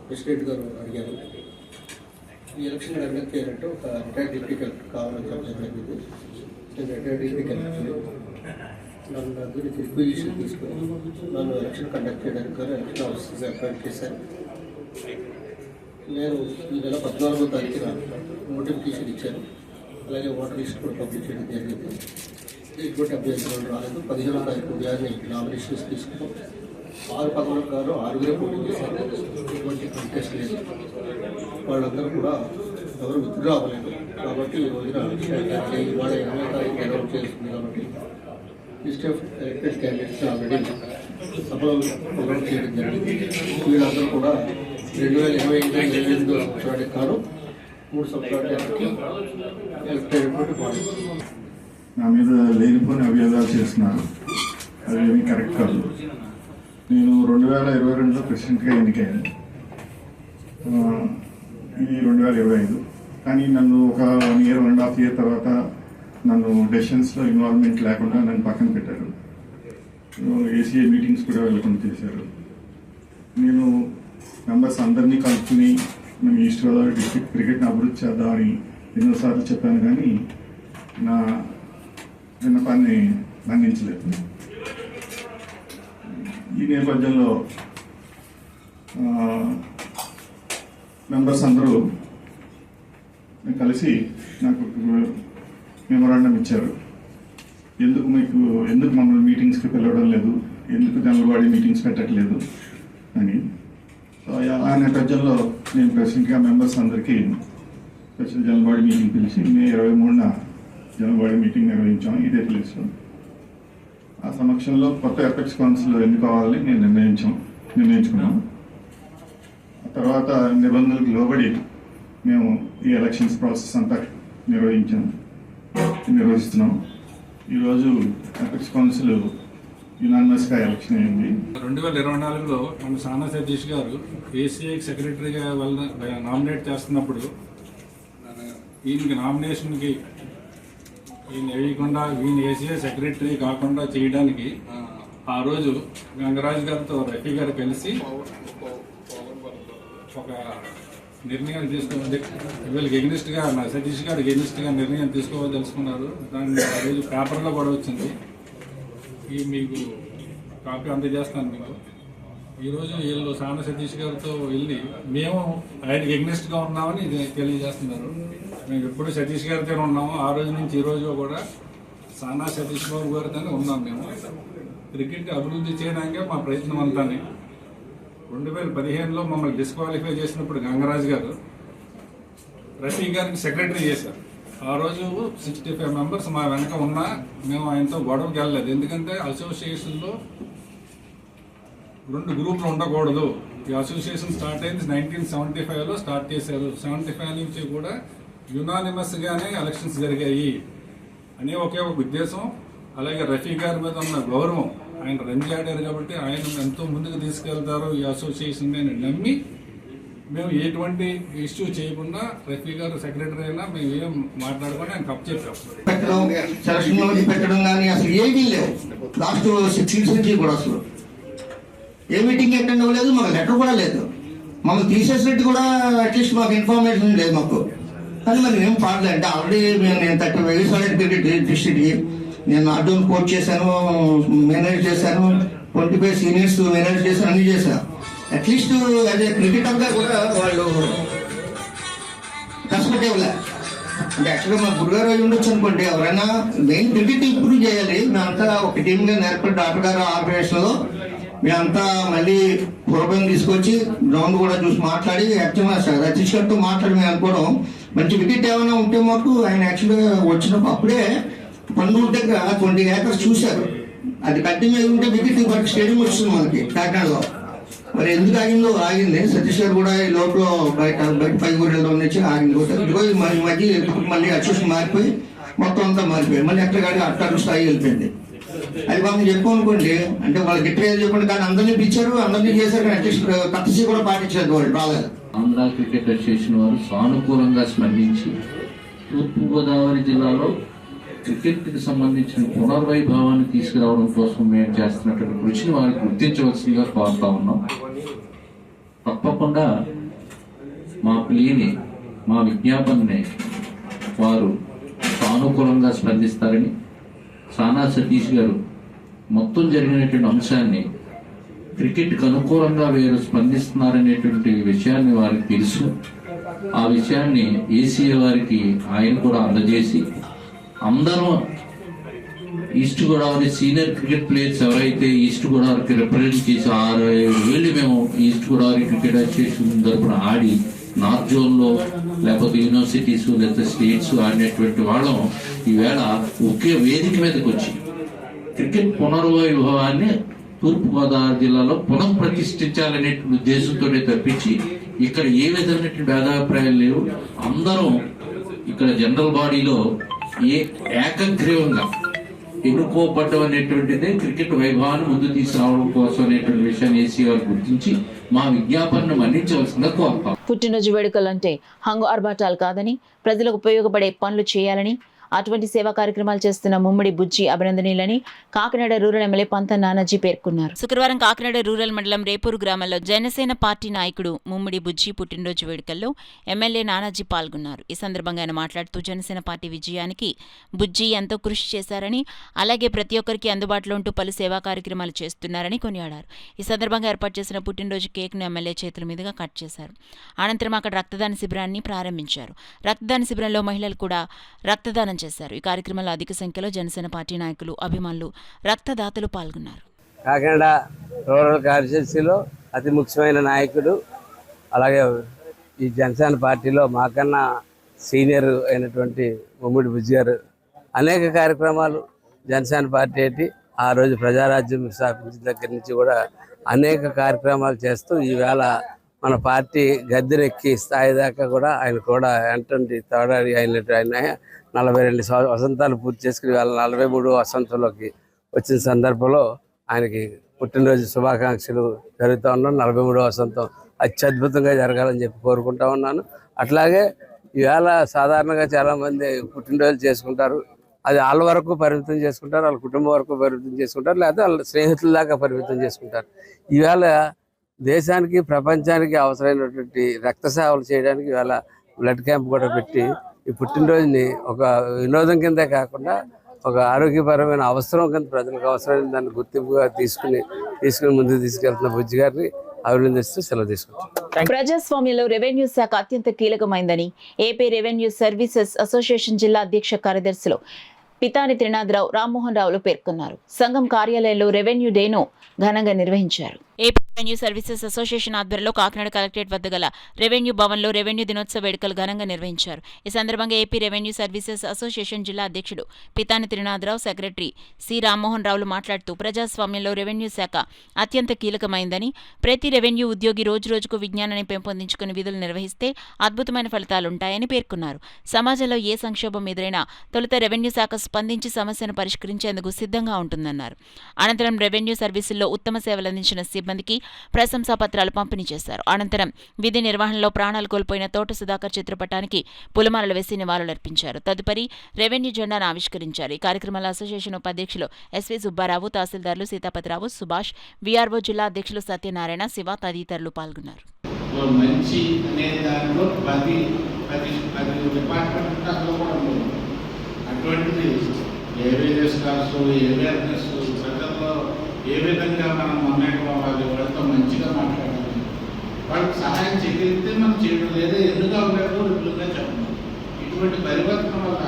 President గారు అడిగారు, ఈ election conduct చేయాలంటే ఒక retired deputy collector కావాలని చెప్పడం జరిగింది. నేను retired deputy collector నన్ను దగ్గర రిక్వజిషన్ తీసుకొని నన్ను ఎలక్షన్ కండక్ట్ చేయడానికి ఎలక్షన్ ఆఫీసర్స్ అపాయింట్ చేశాను. నేను ఈ నెల 14వ తారీఖున నోటిఫికేషన్ ఇచ్చాను. అలాగే ఓటర్ లిస్ట్ కూడా పబ్లిష్ చేయడం జరిగింది. ఎటువంటి అభ్యర్థులు రాలేదు. 15వ తారీఖు ఉదయాన్నే నామినేషన్స్ తీసుకున్నాం. 6 పదవులకు గారు 6గురే పోటీ చేశారు. ఎటువంటి కంటెస్ట్ లేదు. వాళ్ళందరూ కూడా ఎవరు విత్డ్రా అవ్వలేదు. కాబట్టి ఈ రోజున ఇవాళ 20వ తారీఖు అనౌన్స్ చేస్తుంది. కాబట్టి list of elected candidates already సభలో అనౌన్స్ చేయడం జరిగింది. వీళ్ళందరూ కూడా 2025-28 సంవత్సరానికి కాను 3 సంవత్సరాలకి ఎలక్టెడ్ బాడీ. నా మీద లేనిపోని అభియోగాలు చేస్తున్నారు. అదేమీ కరెక్ట్ కాదు. నేను 2022లో ప్రెసిడెంట్గా ఎన్నికయ్యాను. ఇది 2025. కానీ నన్ను ఒక 1 year 1.5 year తర్వాత నన్ను డెసిషన్స్లో ఇన్వాల్వ్మెంట్ లేకుండా నన్ను పక్కన పెట్టారు. ఏసీఏ మీటింగ్స్ కూడా వెళ్ళకుండా చేశారు. నేను మెంబర్స్ అందరినీ కలుపుకుని మేము ఈస్ట్ గోదావరి డిస్ట్రిక్ట్ క్రికెట్ని అభివృద్ధి చేద్దామని ఎన్నోసార్లు చెప్పాను, కానీ నా విన్నపాన్ని మన్నించలేదు. ఈ నేపథ్యంలో మెంబర్స్ అందరూ కలిసి నాకు మెమోరాండం ఇచ్చారు. ఎందుకు మమ్మల్ని మీటింగ్స్కి పిలవడం లేదు, ఎందుకు జనరల్ బాడీ మీటింగ్స్ పెట్టట్లేదు అని. సో ఆ నేపథ్యంలో నేను ప్రెసిడెంట్గా మెంబర్స్ అందరికీ స్పెషల్ జనరల్ బాడీ మీటింగ్ పిలిచి మే 23న జనరల్ బాడీ మీటింగ్ నిర్వహించాం ఇదే ప్లేస్లో. ఆ సమక్షంలో కొత్త ఎపెక్స్ కౌన్సిల్ ఎన్నుకోవాలని నేను నిర్ణయించుకున్నాం. ఆ తర్వాత నిబంధనలకు లోబడి మేము ఈ ఎలక్షన్స్ ప్రాసెస్ అంతా నిర్వహిస్తున్నాం. ఈరోజు ఎపెక్స్ కౌన్సిల్ యునానిమస్గా ఎలక్షన్ అయింది. 2024లో మన సానా సతీష్ గారు ఏసీఐకి సెక్రటరీగా నామినేట్ చేస్తున్నప్పుడు ఈయనకి నామినేషన్కి ఈయన వేయకుండా ఈయన ఏసీఐ సెక్రటరీ కాకుండా చేయడానికి ఆ రోజు గంగరాజు గారితో రఫీ గారు కలిసి ఒక నిర్ణయం తీసుకోవాలి. వీళ్ళకి ఎగ్నిస్ట్గా సతీష్ గారికి ఎగ్నిస్ట్గా నిర్ణయం తీసుకోవాలనుకున్నారు. దాన్ని ఆ రోజు పేపర్లో కూడా వచ్చింది. ఈ మీకు కాపీ అందజేస్తాను మీకు. ఈరోజు వీళ్ళు సానా సతీష్ గారితో వెళ్ళి మేము ఆయనకి ఎగ్నిస్ట్గా ఉన్నామని ఇది తెలియజేస్తున్నారు. మేము ఎప్పుడు సతీష్ గారితో ఉన్నాము. ఆ రోజు నుంచి ఈ రోజు కూడా సానా సతీష్ బాబు గారితోనే ఉన్నాం. మేము క్రికెట్ అభివృద్ధి చేయడానికే మా ప్రయత్నం అంతానే. 2015లో మమ్మల్ని డిస్క్వాలిఫై చేసినప్పుడు గంగరాజు గారు రఫీ గారికి సెక్రటరీ చేశారు. ఆ రోజు 65 మెంబర్స్ మా వెనక ఉన్నా మేము ఆయనతో గొడవకి వెళ్ళలేదు. ఎందుకంటే అసోసియేషన్లో 2 గ్రూపులు ఉండకూడదు. ఈ అసోసియేషన్ స్టార్ట్ అయింది 1975లో స్టార్ట్ చేశారు. 75 నుంచి కూడా యునానిమస్గానే ఎలక్షన్స్ జరిగాయి అనే ఒకే ఒక ఉద్దేశం. అలాగే రఫీ గారి మీద ఉన్న గౌరవం, ఆయన రన్ ఆడారు కాబట్టి ఆయన ఎంతో ముందుకు తీసుకెళ్తారు ఈ అసోసియేషన్ అని నమ్మి మేము ఎటువంటి ఇష్యూ చేయకుండా రఫీ గారు సెక్రటరీ అయినా మేము ఏం మాట్లాడుకొని ఆయన కప్ చెప్పాం. పెట్టడం కానీ అసలు ఏమీ లేవు. లాస్ట్ 6 years నుంచి కూడా అసలు ఏ మీటింగ్ అటెండ్ అవ్వలేదు. మాకు లెటర్ కూడా లేదు. మమ్మల్ని తీసేసినట్టు కూడా అట్లీస్ట్ మాకు ఇన్ఫర్మేషన్ లేదు మాకు. కానీ మరి మేము పాడలేదు. అంటే ఆల్రెడీ నేను 35 years క్రికెట్ డిస్ట్రిక్ట్కి నేను అడ్డూన్ కోచ్ చేశాను, మేనేజ్ చేశాను, 25 seniors మేనేజ్ చేశాను, అన్నీ చేశాను. అట్లీస్ట్ అదే క్రికెటర్గా కూడా వాళ్ళు కష్టపడేవాళ్ళ. అంటే యాక్చువల్గా మా గురుగారు అయి ఉండొచ్చు అనుకోండి. ఎవరైనా మెయిన్ క్రికెట్ ఇంప్రూవ్ చేయాలి. మేమంతా ఒక టీమ్గా నేర్పడి డాక్టర్ గారు ఆర్గనైజేషన్లో మేమంతా మళ్ళీ ప్రోగ్రామ్ తీసుకొచ్చి గ్రౌండ్ కూడా చూసి మాట్లాడి యాక్చువల్గా రతీష్ గారితో మాట్లాడి మేము అనుకోవడం మంచి వికెట్ ఏమైనా ఉంటే మాకు ఆయన యాక్చువల్గా వచ్చినప్పుడు అప్పుడే పన్నూరు దగ్గర 20 acres చూశారు. అది కంటిన్యూ అయి ఉంటే వికెట్ ఇంకొక స్టేడియం వస్తుంది మనకి కాకినాడలో. మరి ఎందుకు ఆగింది సతీష్ గారు కూడా ఈ లోపల బయట 5 ఊళ్ళలో నుంచి ఆగింది. ఇదిగో ఈ మధ్య మళ్ళీ అసోసియేషన్ మారిపోయి మొత్తం అంతా మారిపోయి మళ్ళీ ఎక్కడికాడికి అట్టాడు స్థాయి వెళ్ళిపోయింది. అది వాళ్ళని చెప్పు అనుకోండి. అంటే వాళ్ళకి ఎట్లా చెప్పండి. కానీ అందరినీ పిలిచారు, అందరినీ చేశారు. కానీ అట్లీస్ట్ కట్టసి కూడా పాటించారు. వాళ్ళు రాలేదు. ఆంధ్ర క్రికెట్ అసోసియేషన్ వారు సానుకూలంగా స్పందించి తూర్పుగోదావరి జిల్లాలో క్రికెట్కి సంబంధించిన పునర్వైభవాన్ని తీసుకురావడం కోసం మేము చేస్తున్నటువంటి కృషిని వారికి గుర్తించవలసిందిగా కోరుతా ఉన్నాం. తప్పకుండా మా ప్లీని, మా విజ్ఞాపనని వారు సానుకూలంగా స్పందిస్తారని, సానా సతీష్ గారు మొత్తం జరిగినటువంటి అంశాన్ని క్రికెట్కి అనుకూలంగా వీరు స్పందిస్తున్నారనేటువంటి విషయాన్ని వారికి తెలుసు. ఆ విషయాన్ని ఏసీఏ వారికి ఆయన కూడా అందజేసి అందరూ east Godavari senior cricket players ఎవరైతే ఈస్ట్ గోదావరికి రిప్రజెంట్ చేసి 6-7 ఏళ్ళు మేము ఈస్ట్ గోదావరి క్రికెట్ అసోసియేషన్ తరఫున ఆడి నార్త్ జోన్లో లేకపోతే యూనివర్సిటీస్ లేకపోతే స్టేట్స్ ఆడినటువంటి వాళ్ళం ఈవేళ ఒకే వేదిక మీదకి వచ్చి క్రికెట్ పునర్వైభవాన్ని తూర్పుగోదావరి జిల్లాలో పునః ప్రతిష్ఠించాలనే ఉద్దేశంతో తప్పించి ఇక్కడ ఏ విధమైన భేదాభిప్రాయాలు లేవు. అందరం ఇక్కడ జనరల్ బాడీలో ఏకగ్రీవంగా ఎన్నుకోబడ్డం అనేటువంటిదే క్రికెట్ వైభవాన్ని ముందు తీసుకురావడం కోసం అనేటువంటి విషయాన్ని ఏసీ వారు గుర్తించి మా విజ్ఞాపనను మన్నించవలసిందిగా కోరుతాం. పుట్టినరోజు వేడుకలంటే హంగు ఆర్భాటాలు కాదని ప్రజలకు ఉపయోగపడే పనులు చేయాలని, అటువంటి సేవా కార్యక్రమాలు చేస్తున్న ముమ్మడి బుజ్జి అభినందనీయులని కాకినాడ రూరల్ ఎమ్మెల్యే పంత నానాజీ పేర్కొన్నారు. శుక్రవారం కాకినాడ రూరల్ మండలం రేపూరు గ్రామంలో జనసేన పార్టీ నాయకుడు ముమ్మడి బుజ్జి పుట్టినరోజు వేడుకల్లో ఎమ్మెల్యే నానాజీ పాల్గొన్నారు. ఈ సందర్భంగా ఆయన మాట్లాడుతూ జనసేన పార్టీ విజయానికి బుజ్జి ఎంతో కృషి చేశారని, అలాగే ప్రతి ఒక్కరికి అందుబాటులో ఉంటూ పలు సేవా కార్యక్రమాలు చేస్తున్నారని కొనియాడారు. ఈ సందర్భంగా ఏర్పాటు చేసిన పుట్టినరోజు కేక్ను ఎమ్మెల్యే చేతుల మీదుగా కట్ చేశారు. అనంతరం అక్కడ రక్తదాన శిబిరాన్ని ప్రారంభించారు. రక్తదాన శిబిరంలో మహిళలు కూడా రక్తదానం చేశారు. ఈ కార్యక్రమంలో అధిక సంఖ్యలో జనసేన పార్టీ నాయకులు, అభిమానులు, రక్తదాతలు పాల్గొన్నారు. కాకినాడ రూరల్ కాన్స్టిట్యున్సీలో అతి ముఖ్యమైన నాయకుడు, అలాగే ఈ జనసేన పార్టీలో మాకన్నా సీనియర్ అయినటువంటి ముమ్మడి బుజ్జి గారు అనేక కార్యక్రమాలు జనసేన పార్టీ ఏంటి ఆ రోజు ప్రజారాజ్యం స్థాపించిన దగ్గర నుంచి కూడా అనేక కార్యక్రమాలు చేస్తూ ఈవేళ మన పార్టీ గద్దెనెక్కి స్థాయి దాకా కూడా ఆయన కూడా ఎంటండి తోడాడి ఆయన 42 వసంతాలు పూర్తి చేసుకుని వాళ్ళ 43వ వసంతంలోకి వచ్చిన సందర్భంలో ఆయనకి పుట్టినరోజు శుభాకాంక్షలు జరుగుతూ ఉన్నాను. 43వ వసంతం అత్యద్భుతంగా జరగాలని చెప్పి కోరుకుంటా ఉన్నాను. అట్లాగే ఈవేళ సాధారణంగా చాలామంది పుట్టినరోజులు చేసుకుంటారు. అది వాళ్ళ వరకు పరిమితం చేసుకుంటారు, వాళ్ళ కుటుంబం వరకు పరిమితం చేసుకుంటారు, లేకపోతే వాళ్ళ స్నేహితుల దాకా పరిమితం చేసుకుంటారు. ఈవేళ దేశానికి ప్రపంచానికి అవసరమైనటువంటి రక్త సేవలు చేయడానికి ఇవాళ బ్లడ్ క్యాంప్ కూడా పెట్టి ఈ పుట్టినరోజుని ఒక వినోదం కిందే కాకుండా ఒక ఆరోగ్యపరమైన అవసరం కింద ప్రజలకు అవసరమైన దాన్ని గుర్తింపుగా తీసుకుని ముందుకు తీసుకెళ్తున్న బుజ్జి గారిని అభినందిస్తూ సెలవు తీసుకుంటాం. ప్రజాస్వామ్యంలో రెవెన్యూ శాఖ అత్యంత కీలకమైందని ఏపీ రెవెన్యూ సర్వీసెస్ అసోసియేషన్ జిల్లా అధ్యక్ష కార్యదర్శులు పితాని త్రినాథరావు, రామ్మోహన్ రావులు పేర్కొన్నారు. సంఘం కార్యాలయంలో రెవెన్యూ డేను ఘనంగా నిర్వహించారు. ఏపీ రెవెన్యూ సర్వీసెస్ అసోసియేషన్ ఆధ్వర్యంలో కాకినాడ కలెక్టరేట్ వద్ద గల రెవెన్యూ భవన్లో రెవెన్యూ దినోత్సవ వేడుకలు ఘనంగా నిర్వహించారు. ఈ సందర్భంగా ఏపీ రెవెన్యూ సర్వీసెస్ అసోసియేషన్ జిల్లా అధ్యక్షుడు పితాని త్రినాథరావు, సెక్రటరీ సి రామ్మోహన్ రావులు మాట్లాడుతూ ప్రజాస్వామ్యంలో రెవెన్యూ శాఖ అత్యంత కీలకమైందని, ప్రతి రెవెన్యూ ఉద్యోగి రోజురోజుకు విజ్ఞానాన్ని పెంపొందించుకుని విధులు నిర్వహిస్తే అద్భుతమైన ఫలితాలుంటాయని పేర్కొన్నారు. సమాజంలో ఏ సంక్షోభం ఎదురైనా తొలుత రెవెన్యూ శాఖ స్పందించి సమస్యను పరిష్కరించేందుకు సిద్ధంగా ఉంటుందన్నారు. అనంతరం రెవెన్యూ సర్వీసుల్లో ఉత్తమ సేవలందించిన సిబ్బందికి ప్రశంసా పత్రాలు పంపిణీ చేశారు. అనంతరం విధి నిర్వహణలో ప్రాణాలు కోల్పోయిన తోట సుధాకర్ చిత్రపటానికి పూలమాలలు వేసి నివాళులర్పించారు. తదుపరి రెవెన్యూ జెండాను ఆవిష్కరించారు. ఈ కార్యక్రమంలో అసోసియేషన్ ఉపాధ్యక్షులు ఎస్వి సుబ్బారావు, తహసీల్దార్లు సీతాపతిరావు, సుభాష్, వీఆర్ఓ జిల్లా అధ్యక్షులు సత్యనారాయణ, శివ తదితరులు పాల్గొన్నారు. మంచి అనే దానిలో 10 డిపార్ట్మెంట్ అటువంటిది అవేర్నెస్ క్లాసు, అవేర్నెస్ ప్రజల్లో ఏ విధంగా మనం మమేకమవ్వాలి, వాళ్ళతో మంచిగా మాట్లాడాలి, వాళ్ళకి సహాయం చేయగలిగితే మనం చేయడం లేదా ఎందుకు అవ్వలేదు రిప్లుగా చెప్పడం. ఇటువంటి పరివర్తన వల్ల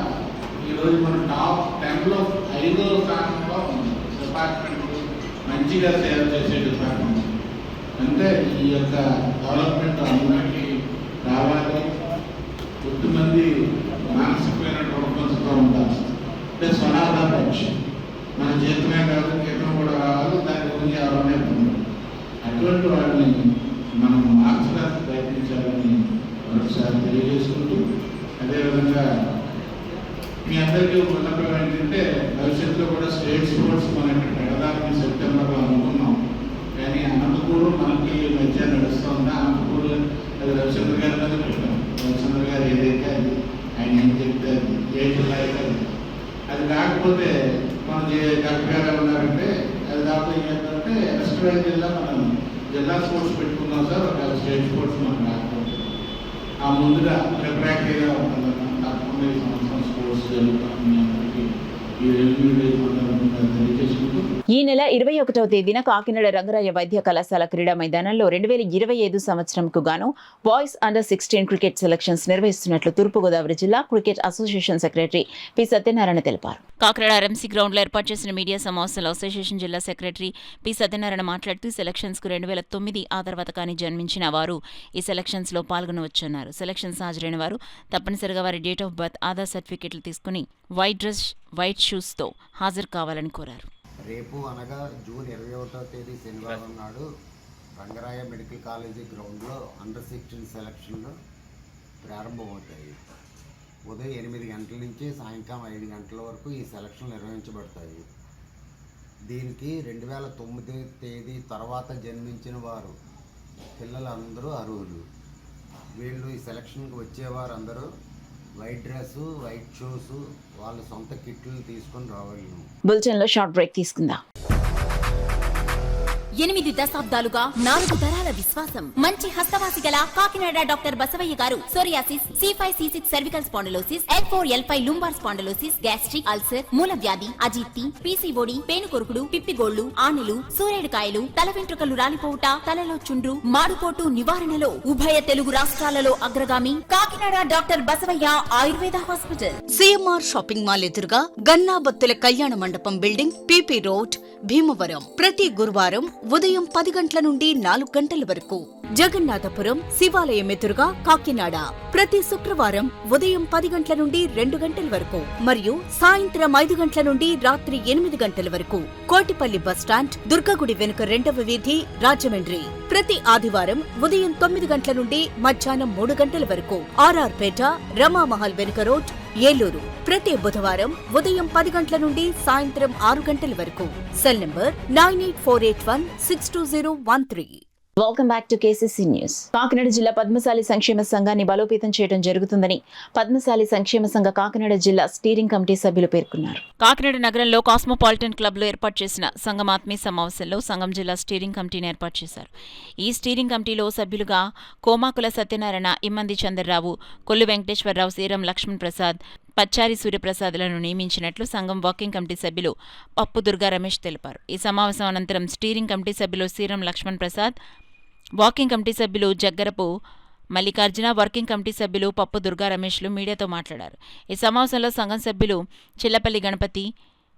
ఈరోజు మన టాప్ 10లో 5వ స్థానంలో ఉంది డిపార్ట్మెంట్, మంచిగా సేవ చేసే డిపార్ట్మెంట్. అంటే ఈ యొక్క డెవలప్మెంట్ అందరికీ రావాలి. కొద్దిమంది మానసికమైన రుణపంచుతూ ఉంటారు. అంటే స్వనాదాపేక్ష, మన జీతమే కాదు జీతం కూడా రావాలి, దాని గురించి ఎవరైనా ఇబ్బంది. అటువంటి వాటిని మనం మార్చడానికి ప్రయత్నించాలని మరొకసారి తెలియజేసుకుంటూ, అదేవిధంగా మీ అందరికీ ఉన్నప్పుడు ఏంటంటే భవిష్యత్తులో కూడా స్టేట్ స్పోర్ట్స్ మనకి పెడదామని సెప్టెంబర్లో అనుకున్నాం. కానీ అనంతపూర్ మనకి మధ్య నడుస్తుంది. అనంతపూర్ అది రవిచంద్ర గారి మీద పెట్టాం. రవిచంద్ర గారు ఏదైతే అది ఆయన ఏం చెప్తే అది ఏ జిల్లా అయితే అది కాకపోతే మనం కలెక్టర్ గారు ఉన్నారంటే అది కాకపోతే ఏంటంటే వెస్ట్ జిల్లా మనం జిల్లా స్పోర్ట్స్ పెట్టుకున్నాం సార్. ఒక స్టేట్ స్పోర్ట్స్ మనం రాకపోతే ఆ ముందుగా ప్రిపరేటరీగా ఉంటుంది. తప్పకుండా ఈ సంవత్సరం స్పోర్ట్స్ జరుగుతుంది. ఈ రెవెన్యూ డే తెలియజేసుకుంటూ ఈ నెల 21వ తేదీన కాకినాడ రంగరాయ వైద్య కళాశాల క్రీడా మైదానంలో 2025 సంవత్సరంకు గాను బాయ్స్ అండర్-16 క్రికెట్ సెలక్షన్స్ నిర్వహిస్తున్నట్లు తూర్పుగోదావరి జిల్లా cricket association secretary P Satyanarayana తెలిపారు. కాకినాడ ఆర్ఎంసీ గ్రౌండ్లో ఏర్పాటు చేసిన మీడియా సమావేశంలో అసోసియేషన్ జిల్లా సెక్రటరీ పి సత్యనారాయణ మాట్లాడుతూ సెలక్షన్స్కు 2009 ఆ తర్వాత కానీ జన్మించిన వారు ఈ సెలక్షన్స్లో పాల్గొనవచ్చన్నారు. సెలక్షన్స్ హాజరైన వారు తప్పనిసరిగా వారి డేట్ ఆఫ్ బర్త్, ఆధార్ సర్టిఫికెట్లు తీసుకుని వైట్ డ్రెస్, వైట్ షూస్తో హాజరు కావాలని కోరారు. రేపు అనగా జూన్ 21వ తేదీ శనివారం నాడు రంగరాయ మెడికల్ కాలేజీ గ్రౌండ్లో అండర్-16 సెలక్షన్లు ప్రారంభమవుతాయి. ఉదయం 8 గంటల నుంచి సాయంకాలం 5 గంటల వరకు ఈ సెలక్షన్లు నిర్వహించబడతాయి. దీనికి 2009 తేదీ తర్వాత జన్మించిన వారు పిల్లలందరూ అర్హులు. వీళ్ళు ఈ సెలక్షన్కి వచ్చేవారు అందరూ వైట్ డ్రెస్, వైట్ షూస్, వాళ్ళ సొంత కిట్లు తీసుకొని రావాలి. బులెటిన్లో షార్ట్ బ్రేక్ తీసుకుందాం. 8 దశాబ్దాలుగా 4 తరాల విశ్వాసం, మంచి హస్తవాసి గల కాకినాడ డాక్టర్ బసవయ్య గారు psoriasis, C5, C6 cervical spondylosis, L4, L5 lumbar spondylosis, gastric ulcer, మూల వ్యాధి, అజీర్తి, PCOD, పేనుకొరుకుడు, పిప్పిగోళ్లు, ఆనెలు, సూరేడుకాయలు, తల వెంట్రుకలు రాలిపోవుట, తలలో చుండ్రు, మాడుపోటు నివారణలో ఉభయ తెలుగు రాష్ట్రాలలో అగ్రగామి Kakinada doctor Basavaiah Ayurveda hospital. CMR shopping mall ఎదురుగా గన్నాబత్తుల కళ్యాణ మండపం బిల్డింగ్, PP రోడ్, భీమవరం. ప్రతి గురువారం ఉదయం 10 గంటల నుండి 4 గంటల వరకు. జగన్నాథపురం శివాలయం ఎదురుగా కాకినాడ ప్రతి శుక్రవారం ఉదయం 10 గంటల నుండి 2 గంటల వరకు మరియు సాయంత్రం 5 గంటల నుండి రాత్రి 8 గంటల వరకు. కోటిపల్లి బస్టాండ్, దుర్గగుడి వెనుక 2వ వీధి, రాజమండ్రి ప్రతి ఆదివారం ఉదయం 9 గంటల నుండి మధ్యాహ్నం 3 గంటల వరకు. RR పేట, రమామహల్ వెనుక రోడ్, ఏలూరు ప్రతి బుధవారం ఉదయం 10 గంటల నుండి సాయంత్రం 6 గంటల వరకు. Cell number 9848162013. Welcome back to KCC news. Kakinada జిల్లా పద్మశాలి సంక్షేమ సంఘాన్ని బలోపేతం చేయడం జరుగుతుందని పద్మశాలి సంక్షేమ సంఘ కాకినాడ జిల్లా స్టీరింగ్ కమిటీ సభ్యులు పేర్కొన్నారు. కాకినాడ నగరంలో కాస్మోపాలిటన్ క్లబ్లో ఏర్పాటు చేసిన సంఘం ఆత్మీయ సమావేశంలో సంఘం జిల్లా స్టీరింగ్ కమిటీని ఏర్పాటు చేశారు. ఈ స్టీరింగ్ కమిటీలో సభ్యులుగా కోమాకుల సత్యనారాయణ, ఇమ్మంది చంద్రరావు, కొల్లు వెంకటేశ్వరరావు, శ్రీరం లక్ష్మణ్ ప్రసాద్, పచ్చారి సూర్యప్రసాద్లను నియమించినట్లు సంఘం వర్కింగ్ కమిటీ సభ్యులు పప్పు దుర్గా రమేష్ తెలిపారు. ఈ సమావేశం అనంతరం స్టీరింగ్ కమిటీ సభ్యులు శ్రీరం లక్ష్మణ్ ప్రసాద్, వాకింగ్ కమిటీ సభ్యులు జగ్గరపు మల్లికార్జున, వర్కింగ్ కమిటీ సభ్యులు పప్పు దుర్గా రమేష్లు మీడియాతో మాట్లాడారు. ఈ సమావేశంలో సంఘం సభ్యులు చిల్లపల్లి గణపతి,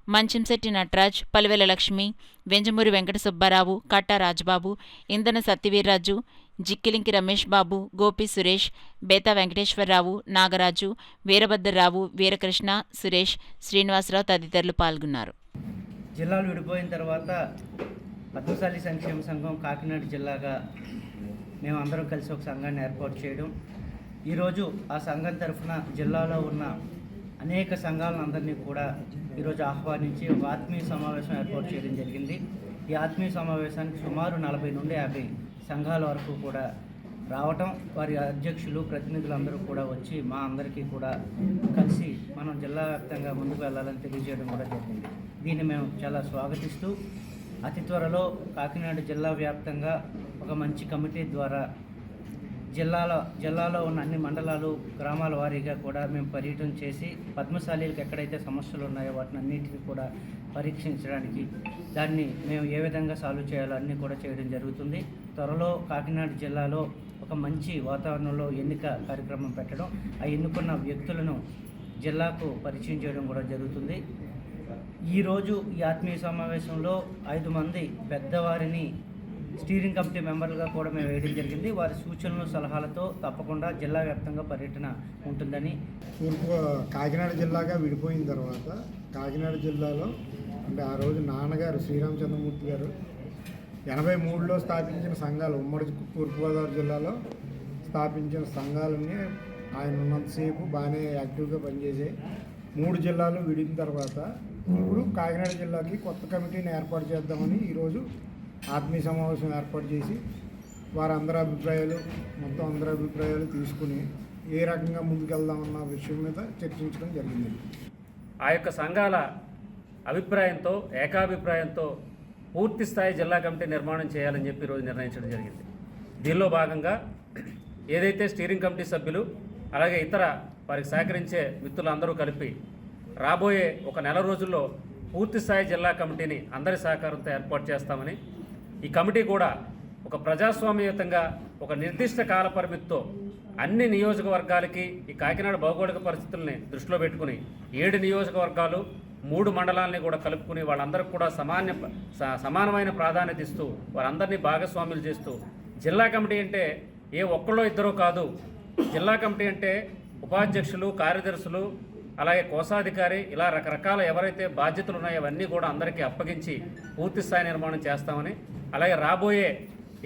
మంచంశెట్టి నటరాజ్, పలివెల లక్ష్మి, వెంజమూరి వెంకట సుబ్బారావు, కట్టా రాజ్బాబు, ఇంధన సత్యవీర్రాజు, జిక్కిలింకి రమేష్ బాబు, గోపి సురేష్, బేతా వెంకటేశ్వరరావు, నాగరాజు, వీరభద్రరావు, వీరకృష్ణ, సురేష్, శ్రీనివాసరావు తదితరులు పాల్గొన్నారు. జిల్లాలు విడిపోయిన తర్వాత పద్మశాలి సంక్షేమ సంఘం కాకినాడ జిల్లాగా మేము అందరం కలిసి ఒక సంఘాన్ని ఏర్పాటు చేయడం, ఈరోజు ఆ సంఘం తరఫున జిల్లాలో ఉన్న అనేక సంఘాలను అందరినీ కూడా ఈరోజు ఆహ్వానించి ఒక ఆత్మీయ సమావేశం ఏర్పాటు చేయడం జరిగింది. ఈ ఆత్మీయ సమావేశానికి సుమారు 40 నుండి 50 సంఘాల వరకు కూడా రావటం, వారి అధ్యక్షులు, ప్రతినిధులందరూ కూడా వచ్చి మా అందరికీ కూడా కలిసి మనం జిల్లా వ్యాప్తంగా ముందుకు వెళ్ళాలని తెలియజేయడం కూడా జరిగింది. దీన్ని మేము చాలా స్వాగతిస్తూ అతి త్వరలో కాకినాడ జిల్లా వ్యాప్తంగా ఒక మంచి కమిటీ ద్వారా జిల్లాలో ఉన్న అన్ని మండలాలు, గ్రామాల వారీగా కూడా మేము పర్యటన చేసి పద్మశాలీలకు ఎక్కడైతే సమస్యలు ఉన్నాయో వాటిని అన్నింటినీ కూడా పరీక్షించడానికి, దాన్ని మేము ఏ విధంగా సాల్వ్ చేయాలో అన్నీ కూడా చేయడం జరుగుతుంది. త్వరలో కాకినాడ జిల్లాలో ఒక మంచి వాతావరణంలో ఎన్నిక కార్యక్రమం పెట్టడం, ఆ ఎన్నుకున్న వ్యక్తులను జిల్లాకు పరిచయం చేయడం కూడా జరుగుతుంది. ఈరోజు ఈ ఆత్మీయ సమావేశంలో 5 మంది పెద్దవారిని స్టీరింగ్ కమిటీ మెంబర్లుగా కూడా మేము వేయడం జరిగింది. వారి సూచనలు, సలహాలతో తప్పకుండా జిల్లా వ్యాప్తంగా పర్యటన ఉంటుందని. కాకినాడ జిల్లాగా విడిపోయిన తర్వాత కాకినాడ జిల్లాలో అంటే ఆ రోజు నాన్నగారు శ్రీరామచంద్రమూర్తి గారు 83లో స్థాపించిన సంఘాలు, ఉమ్మడి తూర్పుగోదావరి జిల్లాలో స్థాపించిన సంఘాలన్నీ ఆయన ఉన్నంతసేపు బాగానే యాక్టివ్గా పనిచేసాయి. 3 జిల్లాలు విడిన తర్వాత ఇప్పుడు కాకినాడ జిల్లాకి కొత్త కమిటీని ఏర్పాటు చేద్దామని ఈరోజు ఆత్మీయ సమావేశం ఏర్పాటు చేసి వారందరి అభిప్రాయాలు, మొత్తం అందరి అభిప్రాయాలు తీసుకుని ఏ రకంగా ముందుకెళ్దామన్న విషయం మీద చర్చించడం జరిగింది. ఆ యొక్క సంఘాల అభిప్రాయంతో, ఏకాభిప్రాయంతో పూర్తి స్థాయి జిల్లా కమిటీ నిర్మాణం చేయాలని చెప్పి ఈరోజు నిర్ణయించడం జరిగింది. దీనిలో భాగంగా ఏదైతే స్టీరింగ్ కమిటీ సభ్యులు అలాగే ఇతర వారికి సహకరించే మిత్రులందరూ కలిపి రాబోయే ఒక నెల రోజుల్లో పూర్తి స్థాయి జిల్లా కమిటీని అందరి సహకారంతో ఏర్పాటు చేస్తామని, ఈ కమిటీ కూడా ఒక ప్రజాస్వామ్యయుతంగా ఒక నిర్దిష్ట కాల పరిమితితో అన్ని నియోజకవర్గాలకి ఈ కాకినాడ భౌగోళిక పరిస్థితుల్ని దృష్టిలో పెట్టుకుని 7 నియోజకవర్గాలు 3 మండలాలని కూడా కలుపుకుని వాళ్ళందరికీ కూడా సమానమైన ప్రాధాన్యత ఇస్తూ వారందరినీ భాగస్వాములు చేస్తూ జిల్లా కమిటీ అంటే ఏ ఒక్కళ్ళో ఇద్దరో కాదు. జిల్లా కమిటీ అంటే ఉపాధ్యక్షులు, కార్యదర్శులు, అలాగే కోశాధికారి, ఇలా రకరకాల ఎవరైతే బాధ్యతలు ఉన్నాయో అవన్నీ కూడా అందరికీ అప్పగించి పూర్తి స్థాయి నిర్మాణం చేస్తామని, అలాగే రాబోయే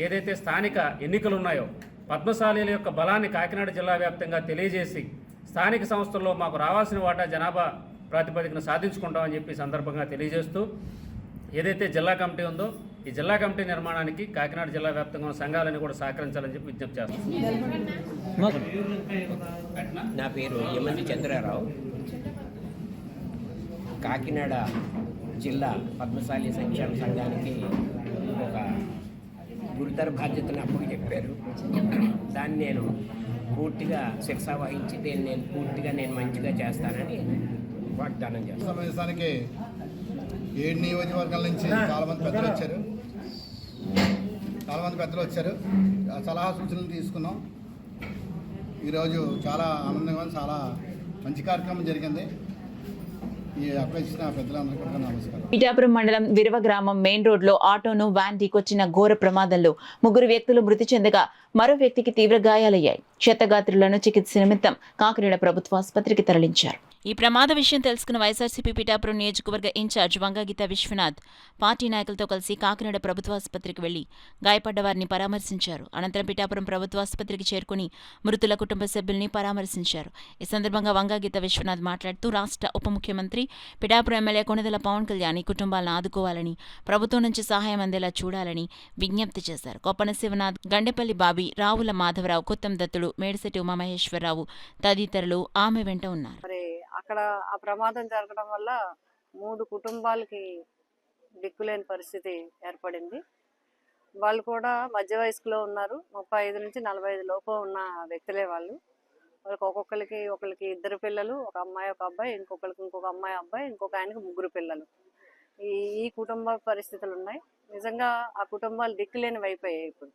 ఏదైతే స్థానిక ఎన్నికలు ఉన్నాయో పద్మశాలీల యొక్క బలాన్ని కాకినాడ జిల్లా వ్యాప్తంగా తెలియజేసి స్థానిక సంస్థల్లో మాకు రావాల్సిన వాటా జనాభా ప్రాతిపదికన సాధించుకుంటామని చెప్పి సందర్భంగా తెలియజేస్తూ ఏదైతే జిల్లా కమిటీ ఉందో ఈ జిల్లా కమిటీ నిర్మాణానికి కాకినాడ జిల్లా వ్యాప్తంగా ఉన్న సంఘాలని కూడా సహకరించాలని చెప్పి విజ్ఞప్తి చేస్తాం. నా పేరు యమంతి చంద్రారావు. కాకినాడ జిల్లా పద్మశాలి సంక్షేమ సంఘానికి ఒక గురుతర బాధ్యతను అప్పుడు చెప్పారు. దాన్ని నేను పూర్తిగా శిక్షా వహించి నేను మంచిగా చేస్తానని వాగ్దానం చేస్తాను. సమావేశానికి 7 నియోజకవర్గాల నుంచి చాలామంది పెద్దలు వచ్చారు. సలహా సూచనలు తీసుకున్నాం. ఈరోజు చాలా ఆనందంగా చాలా మంచి కార్యక్రమం జరిగింది. ఈ అప్లైచిన పెద్దలందరికీ కూడా నమస్కారం. పిఠాపురం మండలం విరవ గ్రామం మెయిన్ రోడ్లో ఆటోను వ్యాన్ ఢీకొచ్చిన ఘోర ప్రమాదంలో 3 వ్యక్తులు మృతి చెందగా మరో వ్యక్తికి తీవ్ర గాయాలయ్యాయి. క్షతగాత్రులను చికిత్స నిమిత్తం కాకినాడ ప్రభుత్వ ఆసుపత్రికి తరలించారు. ఈ ప్రమాద విషయం తెలుసుకున్న వైఎస్ఆర్సీపీ పిఠాపురం నియోజకవర్గ ఇన్ఛార్జ్ వంగగీత విశ్వనాథ్ పార్టీ నాయకులతో కలిసి కాకినాడ ప్రభుత్వ ఆసుపత్రికి వెళ్లి గాయపడ్డ వారిని పరామర్శించారు. అనంతరం పిఠాపురం ప్రభుత్వ ఆసుపత్రికి చేరుకుని మృతుల కుటుంబ సభ్యుల్ని పరామర్శించారు. ఈ సందర్భంగా వంగగీత విశ్వనాథ్ మాట్లాడుతూ రాష్ట్ర ఉప ముఖ్యమంత్రి పిఠాపురం ఎమ్మెల్యే కొణిదెల పవన్ కళ్యాణ్ ఈ కుటుంబాలను ఆదుకోవాలని, ప్రభుత్వం నుంచి సహాయం అందేలా చూడాలని విజ్ఞప్తి చేశారు. కొప్పన శివనాథ్, గండెపల్లి బాబీ, రావుల మాధవరావు, కొత్తం దత్తుడు, మేడిశెట్టి ఉమామహేశ్వరరావు తదితరులు ఆమె వెంట ఉన్నారు. అక్కడ ఆ ప్రమాదం జరగడం వల్ల 3 కుటుంబాలకి దిక్కులేని పరిస్థితి ఏర్పడింది. వాళ్ళు కూడా మధ్య వయస్కులో ఉన్నారు. 35 నుంచి 45 లోపు ఉన్న వ్యక్తులే వాళ్ళు. వాళ్ళకి ఒకరికి 2 పిల్లలు, ఒక అమ్మాయి ఒక అబ్బాయి, ఇంకొక అమ్మాయి అబ్బాయి, ఇంకొక ఆయనకి 3 పిల్లలు. ఈ కుటుంబ పరిస్థితులు ఉన్నాయి. నిజంగా ఆ కుటుంబాలు దిక్కులేనివి అయిపోయాయి. ఇప్పుడు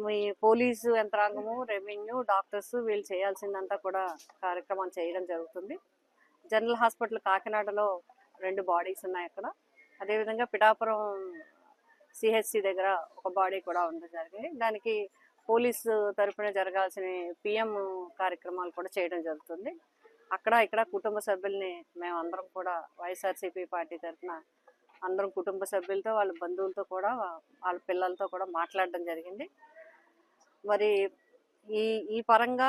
మీ పోలీసు యంత్రాంగము, రెవెన్యూ, డాక్టర్స్ వీళ్ళు చేయాల్సిందంతా కూడా కార్యక్రమం చేయడం జరుగుతుంది. జనరల్ హాస్పిటల్ కాకినాడలో 2 బాడీస్ ఉన్నాయి అక్కడ. అదేవిధంగా పిఠాపురం సిహెచ్సి దగ్గర ఒక బాడీ కూడా ఉండడం జరిగింది. దానికి పోలీసు తరఫున జరగాల్సిన పిఎం కార్యక్రమాలు కూడా చేయడం జరుగుతుంది. ఇక్కడ కుటుంబ సభ్యుల్ని మేమందరం కూడా వైఎస్ఆర్సీపీ పార్టీ తరఫున అందరం కుటుంబ సభ్యులతో, వాళ్ళ బంధువులతో కూడా, వాళ్ళ పిల్లలతో కూడా మాట్లాడడం జరిగింది. మరి ఈ పరంగా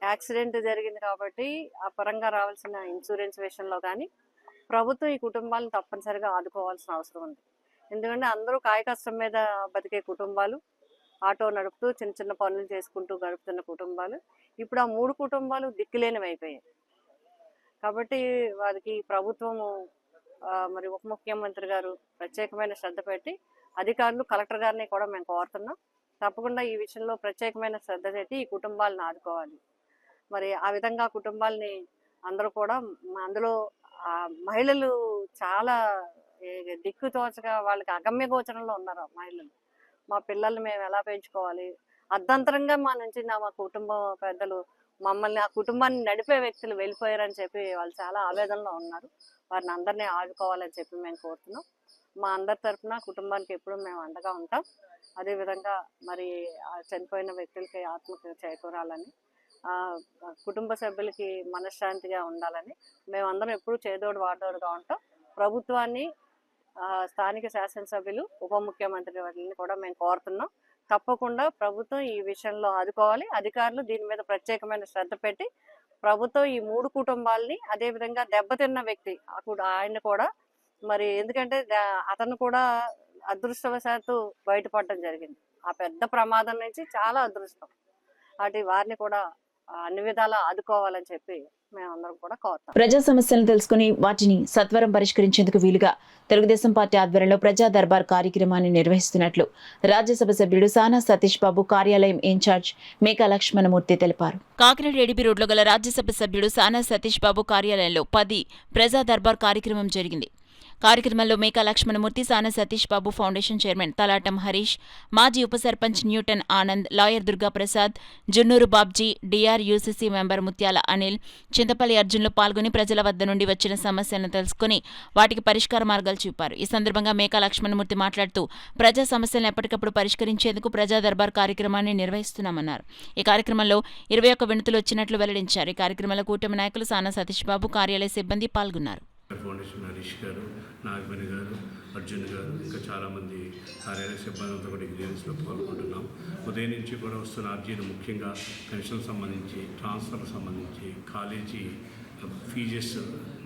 యాక్సిడెంట్ జరిగింది కాబట్టి ఆ పరంగా రావాల్సిన ఇన్సూరెన్స్ విషయంలో కానీ ప్రభుత్వం ఈ కుటుంబాలను తప్పనిసరిగా ఆదుకోవాల్సిన అవసరం ఉంది. ఎందుకంటే అందరూ కాయ కష్టం మీద బతికే కుటుంబాలు, ఆటో నడుపుతూ చిన్న చిన్న పనులు చేసుకుంటూ గడుపుతున్న కుటుంబాలు. ఇప్పుడు ఆ 3 కుటుంబాలు దిక్కులేనివి అయిపోయాయి. కాబట్టి వారికి ప్రభుత్వము మరి ఉప ముఖ్యమంత్రి గారు ప్రత్యేకమైన శ్రద్ధ పెట్టి, అధికారులు, కలెక్టర్ గారిని కూడా మేము కోరుతున్నాం. తప్పకుండా ఈ విషయంలో ప్రత్యేకమైన శ్రద్ధ పెట్టి ఈ కుటుంబాలను ఆదుకోవాలి. మరి ఆ విధంగా కుటుంబాలని అందరూ కూడా, అందులో మహిళలు చాలా దిక్కుతోచగా వాళ్ళకి అగమ్య గోచరంలో ఉన్నారు. మహిళలు, మా పిల్లల్ని మేము ఎలా పెంచుకోవాలి, అర్ధంతరంగా మా నుంచి మా కుటుంబ పెద్దలు మమ్మల్ని, ఆ కుటుంబాన్ని నడిపే వ్యక్తులు వెళ్ళిపోయారని చెప్పి వాళ్ళు చాలా ఆవేదనలో ఉన్నారు. వారిని అందరినీ ఆదుకోవాలని చెప్పి మేము కోరుతున్నాం. మా అందరి తరఫున కుటుంబానికి ఎప్పుడు మేము అండగా ఉంటాం. అదేవిధంగా మరి చనిపోయిన వ్యక్తులకి ఆత్మకు చేకూరాలని, కుటుంబ సభ్యులకి మనశ్శాంతిగా ఉండాలని మేమందరం ఎప్పుడు చేదోడు వాడోడుగా ఉంటాం. ప్రభుత్వాన్ని, స్థానిక శాసనసభ్యులు, ఉప ముఖ్యమంత్రి వారిని కూడా మేము కోరుతున్నాం. తప్పకుండా ప్రభుత్వం ఈ విషయంలో ఆదుకోవాలి. అధికారులు దీని మీద ప్రత్యేకమైన శ్రద్ధ పెట్టి ప్రభుత్వం ఈ 3 కుటుంబాలని, అదేవిధంగా దెబ్బతిన్న వ్యక్తి ఆయన కూడా, మరి ఎందుకంటే అతను కూడా అదృష్టవశాత్తు బయటపడడం జరిగింది. ఆ పెద్ద ప్రమాదం నుంచి చాలా అదృష్టం. వారిని కూడా అన్ని విధాలా ఆదుకోవాలని చెప్పి మేమందరం కూడా కోరుతాం. ప్రజా సమస్యలను తెలుసుకుని వాటిని సత్వరం పరిష్కరించేందుకు వీలుగా తెలుగుదేశం పార్టీ ఆధ్వర్యంలో ప్రజా దర్బార్ కార్యక్రమాన్ని నిర్వహిస్తున్నట్లు రాజ్యసభ సభ్యుడు సానా సతీష్ బాబు కార్యాలయం ఇన్ఛార్జ్ మేకా లక్ష్మణమూర్తి తెలిపారు. కాకినాడ ఏడీబీ రోడ్లో గల రాజ్యసభ సభ్యుడు సానా సతీష్ బాబు కార్యాలయంలో 10 ప్రజా దర్బార్ కార్యక్రమం జరిగింది. కార్యక్రమంలో మేకా లక్ష్మణమూర్తి, సాన సతీష్ బాబు ఫౌండేషన్ చైర్మన్ తలాటం హరీష్, మాజీ ఉప sarpanch Newton Anand, lawyer Durgaprasad, Junnuru Babji, DR UCC member Mutyala Anil, Chintapalli అర్జున్లు పాల్గొని ప్రజల వద్ద నుండి వచ్చిన సమస్యలను తెలుసుకుని వాటికి పరిష్కార మార్గాలు చూపారు. ఈ సందర్భంగా మేకా లక్ష్మణమూర్తి మాట్లాడుతూ ప్రజా సమస్యలను ఎప్పటికప్పుడు పరిష్కరించేందుకు ప్రజా దర్బార్ కార్యక్రమాన్ని నిర్వహిస్తున్నామన్నారు. ఈ కార్యక్రమంలో 21 వినతులు వచ్చినట్లు వెల్లడించారు. ఈ కార్యక్రమంలో కూటమి నాయకులు సానా సతీష్ బాబు, కార్యాలయ సిబ్బంది పాల్గొన్నారు. ఫౌండేషన్ హరీష్ గారు, నాగమణి గారు, అర్జున్ గారు, ఇంకా చాలామంది కార్యాలయ సిబ్బందితో కూడా గ్రీవెన్స్లో పాల్గొంటున్నాం. ఉదయం నుంచి కూడా వస్తున్న అర్జీలు ముఖ్యంగా పెన్షన్ సంబంధించి, ట్రాన్స్ఫర్ సంబంధించి, కాలేజీ ఫీజెస్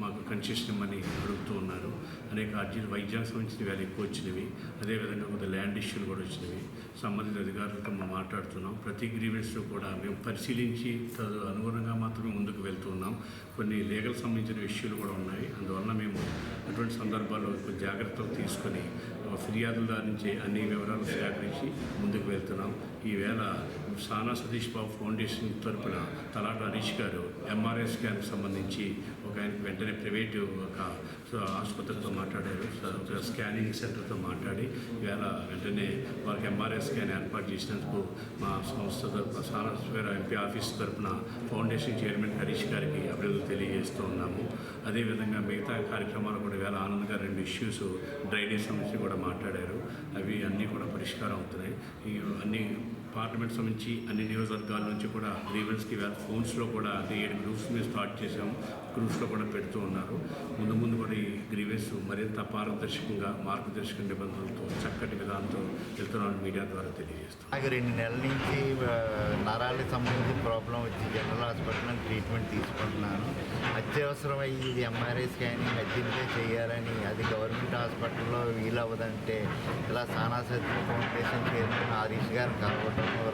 మాకు కన్సెషన్ ఇమ్మని అడుగుతూ ఉన్నారు. అనేక అర్జీలు వైద్యానికి సంబంధించిన వేళ ఎక్కువ వచ్చినవి, అదేవిధంగా కొంత ల్యాండ్ ఇష్యూలు కూడా వచ్చినవి. సంబంధిత అధికారులతో మేము మాట్లాడుతున్నాం. ప్రతి గ్రీవెన్స్లో కూడా మేము పరిశీలించి అనుగుణంగా మాత్రమే ముందుకు వెళ్తూ ఉన్నాం. కొన్ని లీగల్ సంబంధించిన ఇష్యూలు కూడా ఉన్నాయి. అందువల్ల మేము అటువంటి సందర్భాల్లో కొంచెం జాగ్రత్తలు తీసుకొని ఫిర్యాదుల నుంచి అన్ని వివరాలు సేకరించి ముందుకు వెళ్తున్నాం. ఈవేళ సానా సతీష్ బాబు ఫౌండేషన్ తరపున తలాట హరీష్ గారు ఎంఆర్ఐ స్కాన్కి సంబంధించి ఒక ఆయనకు వెంటనే ప్రైవేటు ఒక ఆసుపత్రితో మాట్లాడారు, స్కానింగ్ సెంటర్తో మాట్లాడి ఈవేళ వెంటనే వారికి ఎంఆర్ఐ స్కాన్ ఏర్పాటు చేసినందుకు మా సంస్థ తరపున సానా ఎంపీ ఆఫీస్ తరపున ఫౌండేషన్ చైర్మన్ హరీష్ గారికి అభినందనలు తెలియజేస్తూ ఉన్నాము. అదేవిధంగా మిగతా కార్యక్రమాలు కూడా ఈవేళ ఆనంద్ గారు 2 ఇష్యూస్ డ్రైనేజ్ సమస్య కూడా మాట్లాడారు. అవి అన్నీ కూడా పరిష్కారం అవుతున్నాయి. అన్ని పార్లమెంట్ సంబంధించి అన్ని నియోజకవర్గాల నుంచి కూడా గ్రీవెన్స్కి ఫోన్స్లో కూడా 7 గ్రూప్స్ మీద స్టార్ట్ చేసాము. గ్రూప్స్లో కూడా పెడుతూ ఉన్నారు. ముందు ముందు కూడా ఈ గ్రీవెన్స్ మరింత పారదర్శకంగా, మార్గదర్శక నిబంధనలతో, చక్కటి విధానంతో వెళ్తున్నామని మీడియా ద్వారా తెలియజేస్తాం. నాకు 2 నెలల నుంచి నరాలకు సంబంధించి ప్రాబ్లం వచ్చి జనరల్ హాస్పిటల్లో ట్రీట్మెంట్ తీసుకుంటున్నాను. అత్యవసరమయ్యి ఇది ఎంఆర్ఐ స్కానింగ్ అర్జెంట్గా చేయాలని, అది గవర్నమెంట్ హాస్పిటల్లో వీలవ్వదంటే ఇలా సానా సతీష్ ఫౌండేషన్ చైర్మన్ హరీష్ గారిని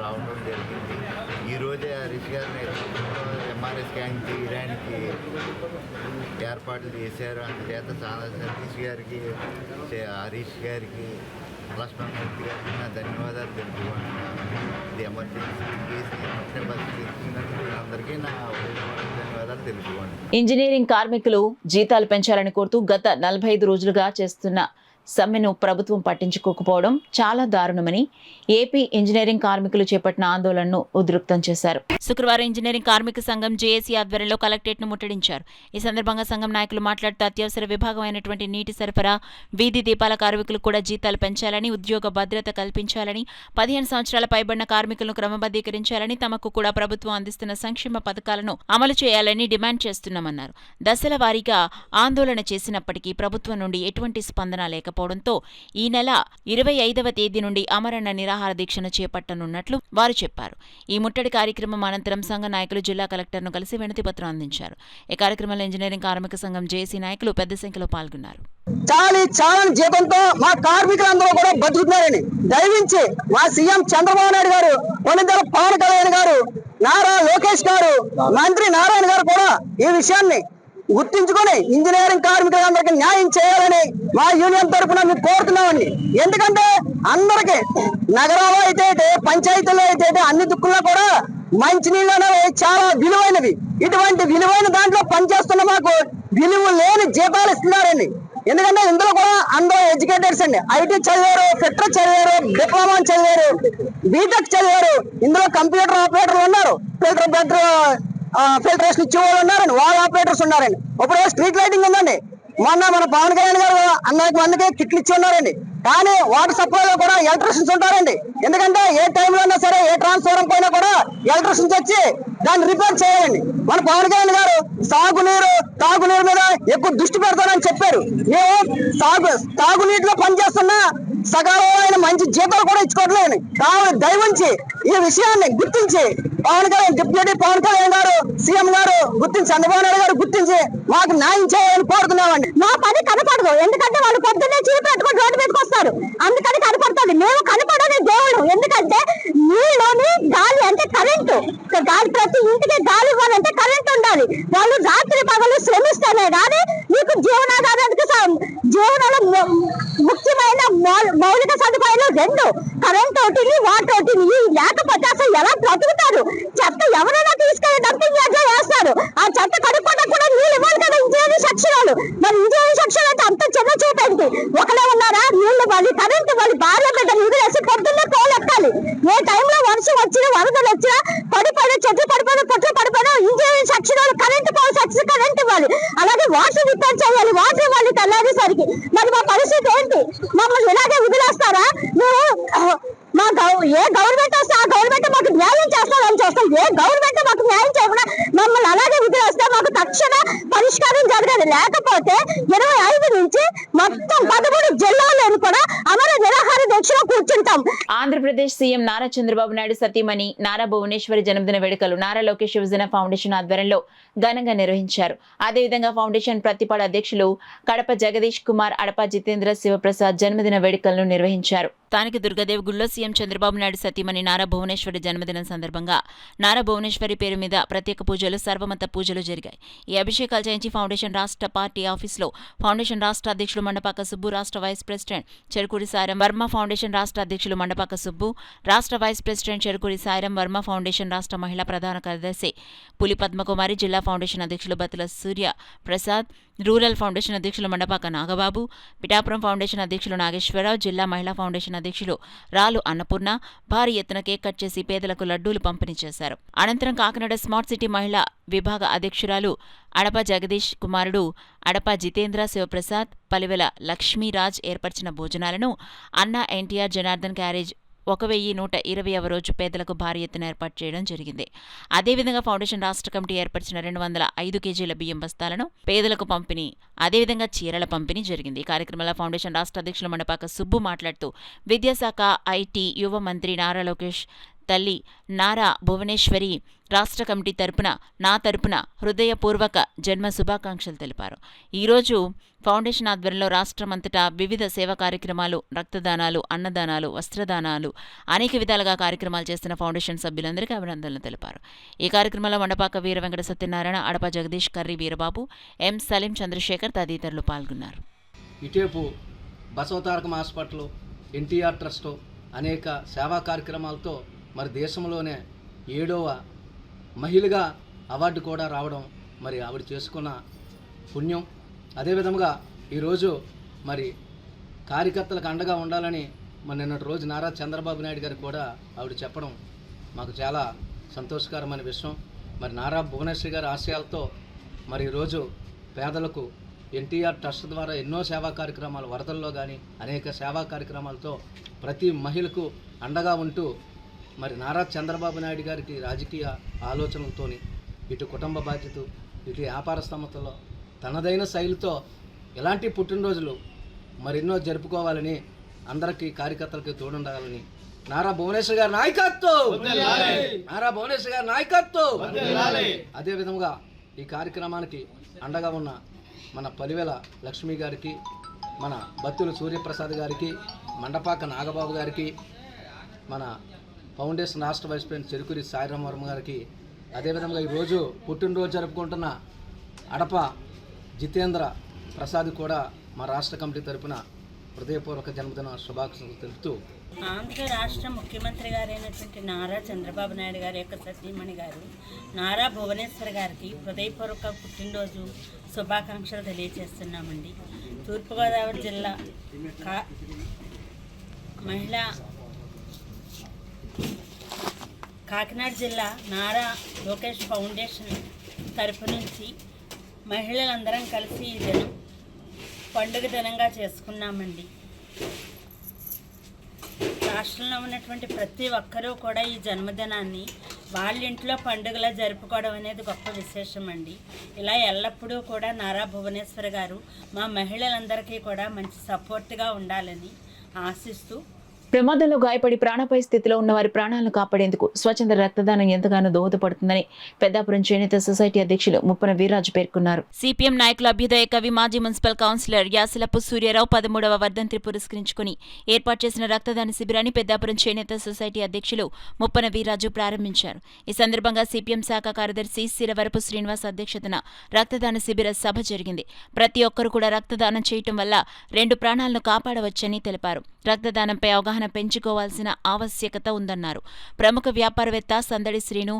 రావడం జరిగింది. ఈరోజే హరీష్ గారిని ఎంఆర్ఐ స్కాన్ చేయడానికి ఏర్పాట్లు చేశారు. అందుచేత సానా సతీష్ గారికి, హరీష్ గారికి, లక్ష్మణమూర్తి గారికి నా ధన్యవాదాలు తెలుపుకుంటున్నాను. ఇది ఎమర్జెన్సీ కేసు వెంటనే పరిష్కరించినందుకు అందరికీ నా ధన్యవాదాలు తెలుపుకుంటున్నాను. ఇంజనీరింగ్ కార్మికులు జీతాలు పెంచాలని కోరుతూ గత 45 రోజులుగా చేస్తున్న సమ్మెను ప్రభుత్వం పట్టించుకోకపోవడం చాలా దారుణమని ఏపీ ఇంజనీరింగ్ కార్మికులు చేపట్టిన ఆందోళనను ఉధృతం చేశారు. శుక్రవారం ఇంజనీరింగ్ కార్మిక సంఘం జేఏసీ ఆధ్వర్యంలో కలెక్టరేట్ను ముట్టడించారు. ఈ సందర్భంగా సంఘం నాయకులు మాట్లాడుతూ అత్యవసర విభాగం అయినటువంటి నీటి సరఫరా, వీధి దీపాల కార్మికులకు కూడా జీతాలు పెంచాలని, ఉద్యోగ భద్రత కల్పించాలని, 15 సంవత్సరాల పైబడిన కార్మికులను క్రమబద్ధీకరించాలని, తమకు కూడా ప్రభుత్వం అందిస్తున్న సంక్షేమ పథకాలను అమలు చేయాలని డిమాండ్ చేస్తున్నామన్నారు. దశల వారీగా ఆందోళన చేసినప్పటికీ ప్రభుత్వం నుండి ఎటువంటి స్పందన లేకపోవడంతో ఈ నెల 25వ తేదీ నుండి అమరణ నిరాహార దీక్షను చేపట్టనున్నట్లు వారు చెప్పారు. ఈ ముట్టడి కార్యక్రమం అనంతరం సంఘ నాయకులు జిల్లా కలెక్టర్ను కలిసి వినతిపత్రం అందించారు. ఈ కార్యక్రమంలో ఇంజనీరింగ్ కార్మిక సంఘం జేఏసీ నాయకులు పెద్ద సంఖ్యలో పాల్గొన్నారు. చాలా జీతంతో మా కార్మికులందరూ కూడా బతుకుతున్నారని దయవించి మా సీఎం చంద్రబాబు నాయుడు గారు, కొన్నిదల పవన్ కళ్యాణ్ గారు, నారా లోకేష్ గారు, మంత్రి నారాయణ గారు కూడా ఈ విషయాన్ని గుర్తించుకొని ఇంజనీరింగ్ కార్మికులందరికీ న్యాయం చేయాలని మా యూనియన్ తరఫున మేము కోరుతున్నామండి. ఎందుకంటే అందరికి నగరాల్లో అయితే పంచాయతీల్లో అయితే అన్ని దిక్కుల్లో కూడా మంచినీళ్ళు అనేవి చాలా విలువైనవి. ఇటువంటి విలువైన దాంట్లో పనిచేస్తున్న మాకు విలువ లేని జీతాలు ఇస్తున్నారండి. ఎందుకంటే ఇందులో కూడా అందరూ ఎడ్యుకేటర్స్ అండి. ఐటీ చదివారు, ఫిట్టర్ చదివారు, డిప్లొమా చదివారు, బీటెక్ చదివారు. ఇందులో కంప్యూటర్ ఆపరేటర్లు ఉన్నారు, ఫిల్టరేషన్ ఇచ్చే వాళ్ళు ఉన్నారండి, వాల్ ఆపరేటర్స్ ఉన్నారండి. ఇప్పుడు స్ట్రీట్ లైటింగ్ ఉందండి. మొన్న మన పవన్ కళ్యాణ్ గారు 100 మందికి కిట్లు ఇచ్చి ఉన్నారండి. కానీ వాటర్ సప్లైలో కూడా ఎలక్ట్రిషియన్స్ ఉంటారండి. ఎందుకంటే ఏ టైంలో అయినా సరే, ఏ ట్రాన్స్ఫారం పోయినా కూడా ఎలక్ట్రిషియన్స్ వచ్చి దాన్ని రిపేర్ చేయాలండి. మన పవన్ కళ్యాణ్ గారు తాగునీరు మీద ఎక్కువ దృష్టి పెడతానని చెప్పారు. మేము తాగునీటిలో పనిచేస్తున్నా సకాలంలో మంచి జీతాలు కూడా ఇచ్చుకోవట్లేదు. కాబట్టి దయవుంచి ఈ విషయాన్ని గుర్తించి డిప్యూటీ పవన్ కళ్యాణ్ గారు, సీఎం గారు గుర్తించి, చంద్రబాబు నాయుడు గారు గుర్తించి మాకు న్యాయం చేయాలని కోరుతున్నామండి. మా పని కనపడదు, ఎందుకంటే వాళ్ళు పొద్దున్నే చీర పెట్టుకుని రోడ్డు మీదకి వస్తారు, అందుకని కనపడుతుంది. మేము కనపడని దేవుడు, ఎందుకంటే నీలోని గాలి అంటే కరెంటు, గాలి ప్రతి ఇంటికి గాలి ఇవ్వాలంటే కరెంట్ ఉండాలి. వాళ్ళు రాత్రి పగలు శ్రమిస్తేనే కానీ మీకు జీవనాధారానికి జీవనంలో ముఖ్యమైన మౌలిక సదుపాయాలు 2 కరెంట్ ఒకటి, వాటర్ ఒకటి. లేకపోతే అసలు ఎలా బ్రతుకుతారు? చెత్త ఎవరైనా తీసుకెళ్లి డంపింగ్ యార్డ్ లో వేస్తారు. ఆ చెత్త కడుక్కోవడం కూడా నీళ్ళు ఇవ్వాలి కదా ఇంజనీరింగ్ సెక్షన్ వాళ్ళు. మరి ఇంజనీరింగ్ సెక్షన్ అయితే అంత చిన్న ఉంది. ఒకరే ఉన్నారా? నీళ్లు ఇవ్వాలి, కరెంట్ ఇవ్వాలి, భార్య బిడ్డలు వదిలేసి పొద్దున్నే పోలు ఎక్కాలి. ఏ టైంలో వర్షం వచ్చినా వరదలు వచ్చినా పడిపోయిన చెట్లు పడిపోయిన పొట్లు పడిపోయిన ఇంజనీరింగ్ సెక్షన్ వాళ్ళు కరెంట్ పోల్ సెక్షన్ కరెంట్ ఇవ్వాలి. అలాగే వాటర్ రిపేర్ చేయాలి, వాటర్ ఇవ్వాలి తెల్లారేసరికి. మరి మా పరిస్థితి ఏంటి? మమ్మల్ని ఇలాగే వదిలేస్తారా? ఏ గవర్నమెంట్ వస్తే ఆ గవర్నమెంట్ మాకు న్యాయం చేస్తారని చూస్తాం. ఏ గవర్నమెంట్ మాకు న్యాయం చేయకుండా మమ్మల్ని అలాగే వదిలేస్తే మాకు తక్షణ పరిష్కారం జరగాలి. లేకపోతే 25 నుంచి మొత్తం 13 జిల్లాలను కూడా అమర నిరాహార దీక్షలో కూర్చుంటాం. ఆంధ్రప్రదేశ్ సీఎం నారా చంద్రబాబు నాయుడు సతీమణి నారా భువనేశ్వరి జన్మదిన వేడుకలు నారా లోకేష్ యువజన ఫౌండేషన్ ఆధ్వర్యంలో ఘనంగా నిర్వహించారు. అదేవిధంగా ఫౌండేషన్ ప్రతిపాడు అధ్యక్షులు కడప జగదీష్ కుమార్, అడప జితేంద్ర శివప్రసాద్ జన్మదిన వేడుకలను నిర్వహించారు. స్థానిక దుర్గాదేవి గుడిలో సీఎం చంద్రబాబు నాయుడు సతీమణి నారా భువనేశ్వరి జన్మదినం సందర్భంగా నారా భువనేశ్వరి పేరు మీద ప్రత్యేక పూజలు, సర్వమత పూజలు జరిగాయి. ఈ అభిషేకాలు చేయించి ఫౌండేషన్ రాష్ట్ర పార్టీ ఆఫీసులో ఫౌండేషన్ రాష్ట్ర అధ్యక్షులు మండపాక సుబ్బు, రాష్ట్ర vice president Cherukuri Sairam Varma, foundation రాష్ట్ర అధ్యక్షులు మండపాక సుబ్బు, రాష్ట్ర vice president Cherukuri Sairam Varma, foundation రాష్ట్ర మహిళా ప్రధాన కార్యదర్శి పులి పద్మకుమారి, జిల్లా ఫౌండేషన్ అధ్యక్షులు బతుల సూర్య ప్రసాద్, రూరల్ ఫౌండేషన్ అధ్యక్షులు మండపాక నాగబాబు, పిఠాపురం ఫౌండేషన్ అధ్యక్షులు నాగేశ్వరరావు, జిల్లా మహిళా ఫౌండేషన్ అధ్యక్షులు రాలు అన్నపూర్ణ భారీ ఎత్తున కేక్ కట్ చేసి పేదలకు లడ్డూలు పంపిణీ చేశారు. అనంతరం కాకినాడ స్మార్ట్ సిటీ మహిళా విభాగ అధ్యక్షురాలు అడప జగదీష్ కుమారుడు అడప జితేంద్ర శివప్రసాద్, పలివెల లక్ష్మీరాజ్ ఏర్పరిచిన భోజనాలను అన్నా ఎన్టీఆర్ జనార్దన్ క్యారేజ్ 1120వ రోజు పేదలకు భారీ ఎత్తున ఏర్పాటు చేయడం జరిగింది. అదేవిధంగా ఫౌండేషన్ రాష్ట్ర కమిటీ ఏర్పరిచిన 205 కేజీల బియ్యం బస్తాలను పేదలకు పంపిణీ, అదేవిధంగా చీరల పంపిణీ జరిగింది. ఈ కార్యక్రమంలో ఫౌండేషన్ రాష్ట్ర అధ్యక్షులు మండపాక సుబ్బు మాట్లాడుతూ విద్యాశాఖ, ఐటీ, యువ మంత్రి నారా లోకేష్ తల్లి నారా భువనేశ్వరి రాష్ట్ర కమిటీ తరపున నా తరపున హృదయపూర్వక జన్మ శుభాకాంక్షలు తెలిపారు. ఈరోజు ఫౌండేషన్ ఆధ్వర్యంలో రాష్ట్రమంతటా వివిధ సేవా కార్యక్రమాలు, రక్తదానాలు, అన్నదానాలు, వస్త్రదానాలు అనేక విధాలుగా కార్యక్రమాలు చేస్తున్న ఫౌండేషన్ సభ్యులందరికీ అభినందనలు తెలిపారు. ఈ కార్యక్రమంలో మండపాక వీర వెంకట సత్యనారాయణ, అడప జగదీష్, కర్రి వీరబాబు, ఎం సలీం, చంద్రశేఖర్ తదితరులు పాల్గొన్నారు. ఇటేపు బసవతారకం హాస్పిటల్, ఎన్టీఆర్ ట్రస్ట్ అనేక సేవా కార్యక్రమాలతో మరి దేశంలోనే 7వ మహిళగా అవార్డు కూడా రావడం మరి ఆవిడ చేసుకున్న పుణ్యం. అదేవిధంగా ఈరోజు మరి కార్యకర్తలకు అండగా ఉండాలని మరి నిన్నటి రోజు నారా చంద్రబాబు నాయుడు గారు కూడా ఆవిడ చెప్పడం మాకు చాలా సంతోషకరమైన విషయం. మరి నారా భువనేశ్వరి గారి ఆశయాలతో మరి ఈరోజు పేదలకు ఎన్టీఆర్ ట్రస్ట్ ద్వారా ఎన్నో సేవా కార్యక్రమాలు, వరదల్లో కానీ అనేక సేవా కార్యక్రమాలతో ప్రతి మహిళకు అండగా ఉంటూ మరి నారా చంద్రబాబు నాయుడు గారికి రాజకీయ ఆలోచనలతో ఇటు కుటుంబ బాధ్యత, ఇటు వ్యాపార స్థమతలో తనదైన శైలితో ఎలాంటి పుట్టినరోజులు మరెన్నో జరుపుకోవాలని, అందరికీ కార్యకర్తలకి తోడుండాలని నారా భువనేశ్వరి గారి నాయకత్వం, నారా భువనేశ్వరి గారి నాయకత్వం. అదేవిధంగా ఈ కార్యక్రమానికి అండగా ఉన్న మన పలివెల లక్ష్మి గారికి, మన బత్తుల సూర్యప్రసాద్ గారికి, మండపాక నాగబాబు గారికి, మన ఫౌండేషన్ రాష్ట్ర వైస్ ప్రెసిడెంట్ చెరుకూరి సాయిరాం వర్మ గారికి, అదేవిధంగా ఈరోజు పుట్టినరోజు జరుపుకుంటున్న అడప జితేంద్ర ప్రసాద్ కూడా మా రాష్ట్ర కమిటీ తరపున హృదయపూర్వక జన్మదిన శుభాకాంక్షలు తెలుపుతూ ఆంధ్ర రాష్ట్ర ముఖ్యమంత్రి గారైనటువంటి నారా చంద్రబాబు నాయుడు గారి యొక్క సతీమణి గారు నారా భువనేశ్వర్ గారికి హృదయపూర్వక పుట్టినరోజు శుభాకాంక్షలు తెలియజేస్తున్నామండి. తూర్పుగోదావరి జిల్లా మహిళా కాకినాడ జిల్లా నారా లోకేష్ ఫౌండేషన్ తరపు నుంచి మహిళలందరం కలిసి ఈ దినం పండుగ దినంగా చేసుకున్నామండి. రాష్ట్రంలో ఉన్నటువంటి ప్రతి ఒక్కరూ కూడా ఈ జన్మదినాన్ని వాళ్ళ ఇంట్లో పండుగలా జరుపుకోవడం అనేది గొప్ప విశేషం అండి. ఇలా ఎల్లప్పుడూ కూడా నారా భువనేశ్వర్ గారు మా మహిళలందరికీ కూడా మంచి సపోర్ట్గా ఉండాలని ఆశిస్తూ ప్రమాదంలో గాయపడి ప్రాణాపాయ స్థితిలో ఉన్న వారి ప్రాణాలను కాపాడేందుకు స్వచ్ఛంద రక్తదానం ఎంతగానో దోహదపడుతుందని పెద్దాపురం చేనేత సొసైటీ అధ్యక్షులు ముప్పన వీర్రాజు పేర్కొన్నారు. సిపిఎం నాయకుల అభ్యుదయ కవి, మాజీ మున్సిపల్ కౌన్సిలర్ యాసిలపు సూర్యారావు 13వ వర్ధంతి పురస్కరించుకుని ఏర్పాటు చేసిన రక్తదాన శిబిరాన్ని పెద్దాపురం చేనేత సొసైటీ అధ్యక్షులు ముప్పన వీర్రాజు ప్రారంభించారు. ఈ సందర్భంగా సిపిఎం శాఖ కార్యదర్శి సిరవరపు శ్రీనివాస్ అధ్యక్షతన రక్తదాన శిబిర సభ జరిగింది. ప్రతి ఒక్కరూ కూడా రక్తదానం చేయటం వల్ల 2 ప్రాణాలను కాపాడవచ్చని తెలిపారు. రక్తదానంపై అవగాహన అవగాహన పెంచుకోవాల్సిన ఆవశ్యకత ఉందన్నారు. ప్రముఖ వ్యాపారవేత్త సందడి శ్రీను,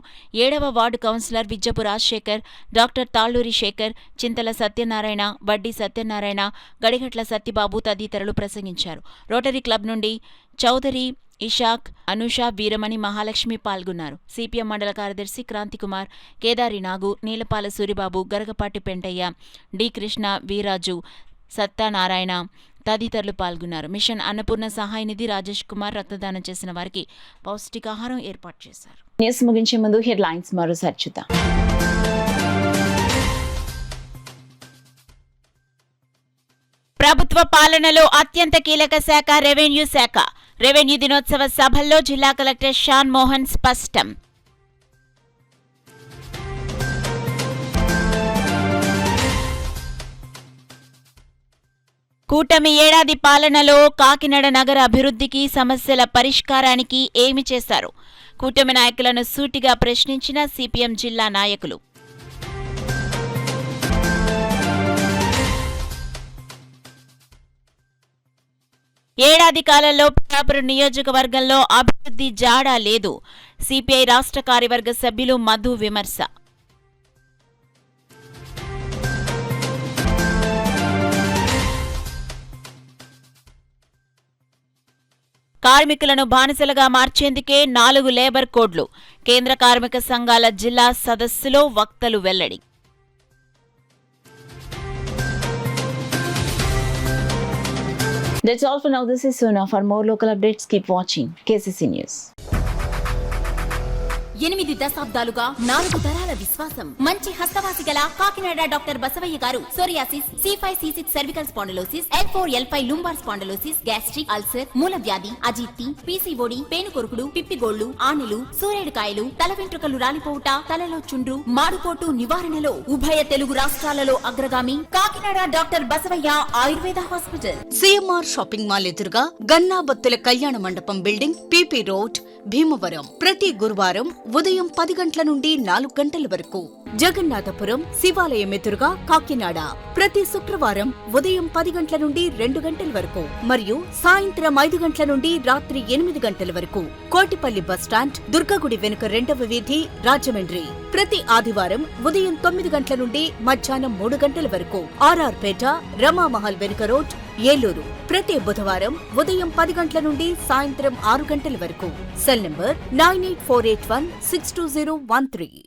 7వ ward councillor Vijjapu Rajasekhar, doctor Talluri Sekhar, Chintala Satyanarayana, Vaddi Satyanarayana, Gadigatla Satyababu తదితరులు ప్రసంగించారు. రోటరీ క్లబ్ నుండి చౌదరి ఇషాక్, అనుష, వీరమణి, మహాలక్ష్మి పాల్గొన్నారు. సిపిఎం మండల కార్యదర్శి క్రాంతికుమార్, కేదారి నాగు, నీలపాల సూరిబాబు, గరగపాటి పెంటయ్య, డి కృష్ణ, వీరాజు, సత్యనారాయణ తదితరులు పాల్గొన్నారు. మిషన్ అన్నపూర్ణ సహాయ నిధి రాజేష్ కుమార్ రక్తదానం చేసిన వారికి పౌష్టికాహారం ఏర్పాటు చేశారు. న్యూస్ ముగించే ముందు హెడ్లైన్స్ మరోసారి చూద్దాం. ప్రభుత్వ పాలనలో అత్యంత కీలక శాఖ రెవెన్యూ శాఖ. రెవెన్యూ దినోత్సవ సభల్లో జిల్లా కలెక్టర్ షాన్ మోహన్ స్పష్టం. కూటమి ఏడాది పాలనలో కాకినాడ నగర అభివృద్ధికి, సమస్యల పరిష్కారానికి ఏమి చేశారు? కూటమి నాయకులను సూటిగా ప్రశ్నించిన సిపిఎం జిల్లా నాయకులు. ఏడాది కాలంలో పిఠాపురం నియోజకవర్గంలో అభివృద్ధి జాడా లేదు. సిపిఐ రాష్ట్ర కార్యవర్గ సభ్యులు మధు విమర్శ. కార్మికులను బానిసలుగా మార్చేందుకే 4 లేబర్ కోడ్లు. కేంద్ర కార్మిక సంఘాల జిల్లా సదస్సులో వక్తలు వెల్లడి. That's all for now. This is Sona. For more local updates, keep watching KCC News. 8 దశాబ్దాలుగా 4 తరాల విశ్వాసం. మంచి హస్తవాసి గల కాకినాడ డాక్టర్ బసవయ్య గారు psoriasis, C5, C6 cervical spondylosis, L4, L5 lumbar spondylosis, gastric ulcer, మూలవ్యాధి, అజీర్తి, పీసీఓడి, పేనుకొరుకుడు, పిప్పిగోళ్లు, ఆనెలు, సూరేడుకాయలు, తల వెంట్రుకలు రాలిపోవుట, తలలో చుండ్రు, మాడుపోటు నివారణలో ఉభయ తెలుగు రాష్ట్రాలలో అగ్రగామి Kakinada doctor Basavaiah Ayurveda hospital. CMR shopping mall ఎదురుగా గన్నాబత్తుల కళ్యాణ మండపం బిల్డింగ్, PP రోడ్, భీమవరం. ప్రతి గురువారం ఉదయం 10 గంటల నుండి 4 గంటల వరకు. జగన్నాథపురం శివాలయం ఎదురుగా కాకినాడ ప్రతి శుక్రవారం ఉదయం 10 గంటల నుండి 2 గంటల వరకు మరియు సాయంత్రం 5 గంటల నుండి రాత్రి 8 గంటల వరకు. కోటిపల్లి బస్టాండ్, దుర్గగుడి వెనుక 2వ వీధి, రాజమండ్రి ప్రతి ఆదివారం ఉదయం 9 గంటల నుండి మధ్యాహ్నం 3 గంటల వరకు. RR పేట, రమామహల్ వెనుక రోడ్, ఏలూరు ప్రతి బుధవారం ఉదయం 10 గంటల నుండి సాయంత్రం 6 గంటల వరకు. Cell number 9848162013.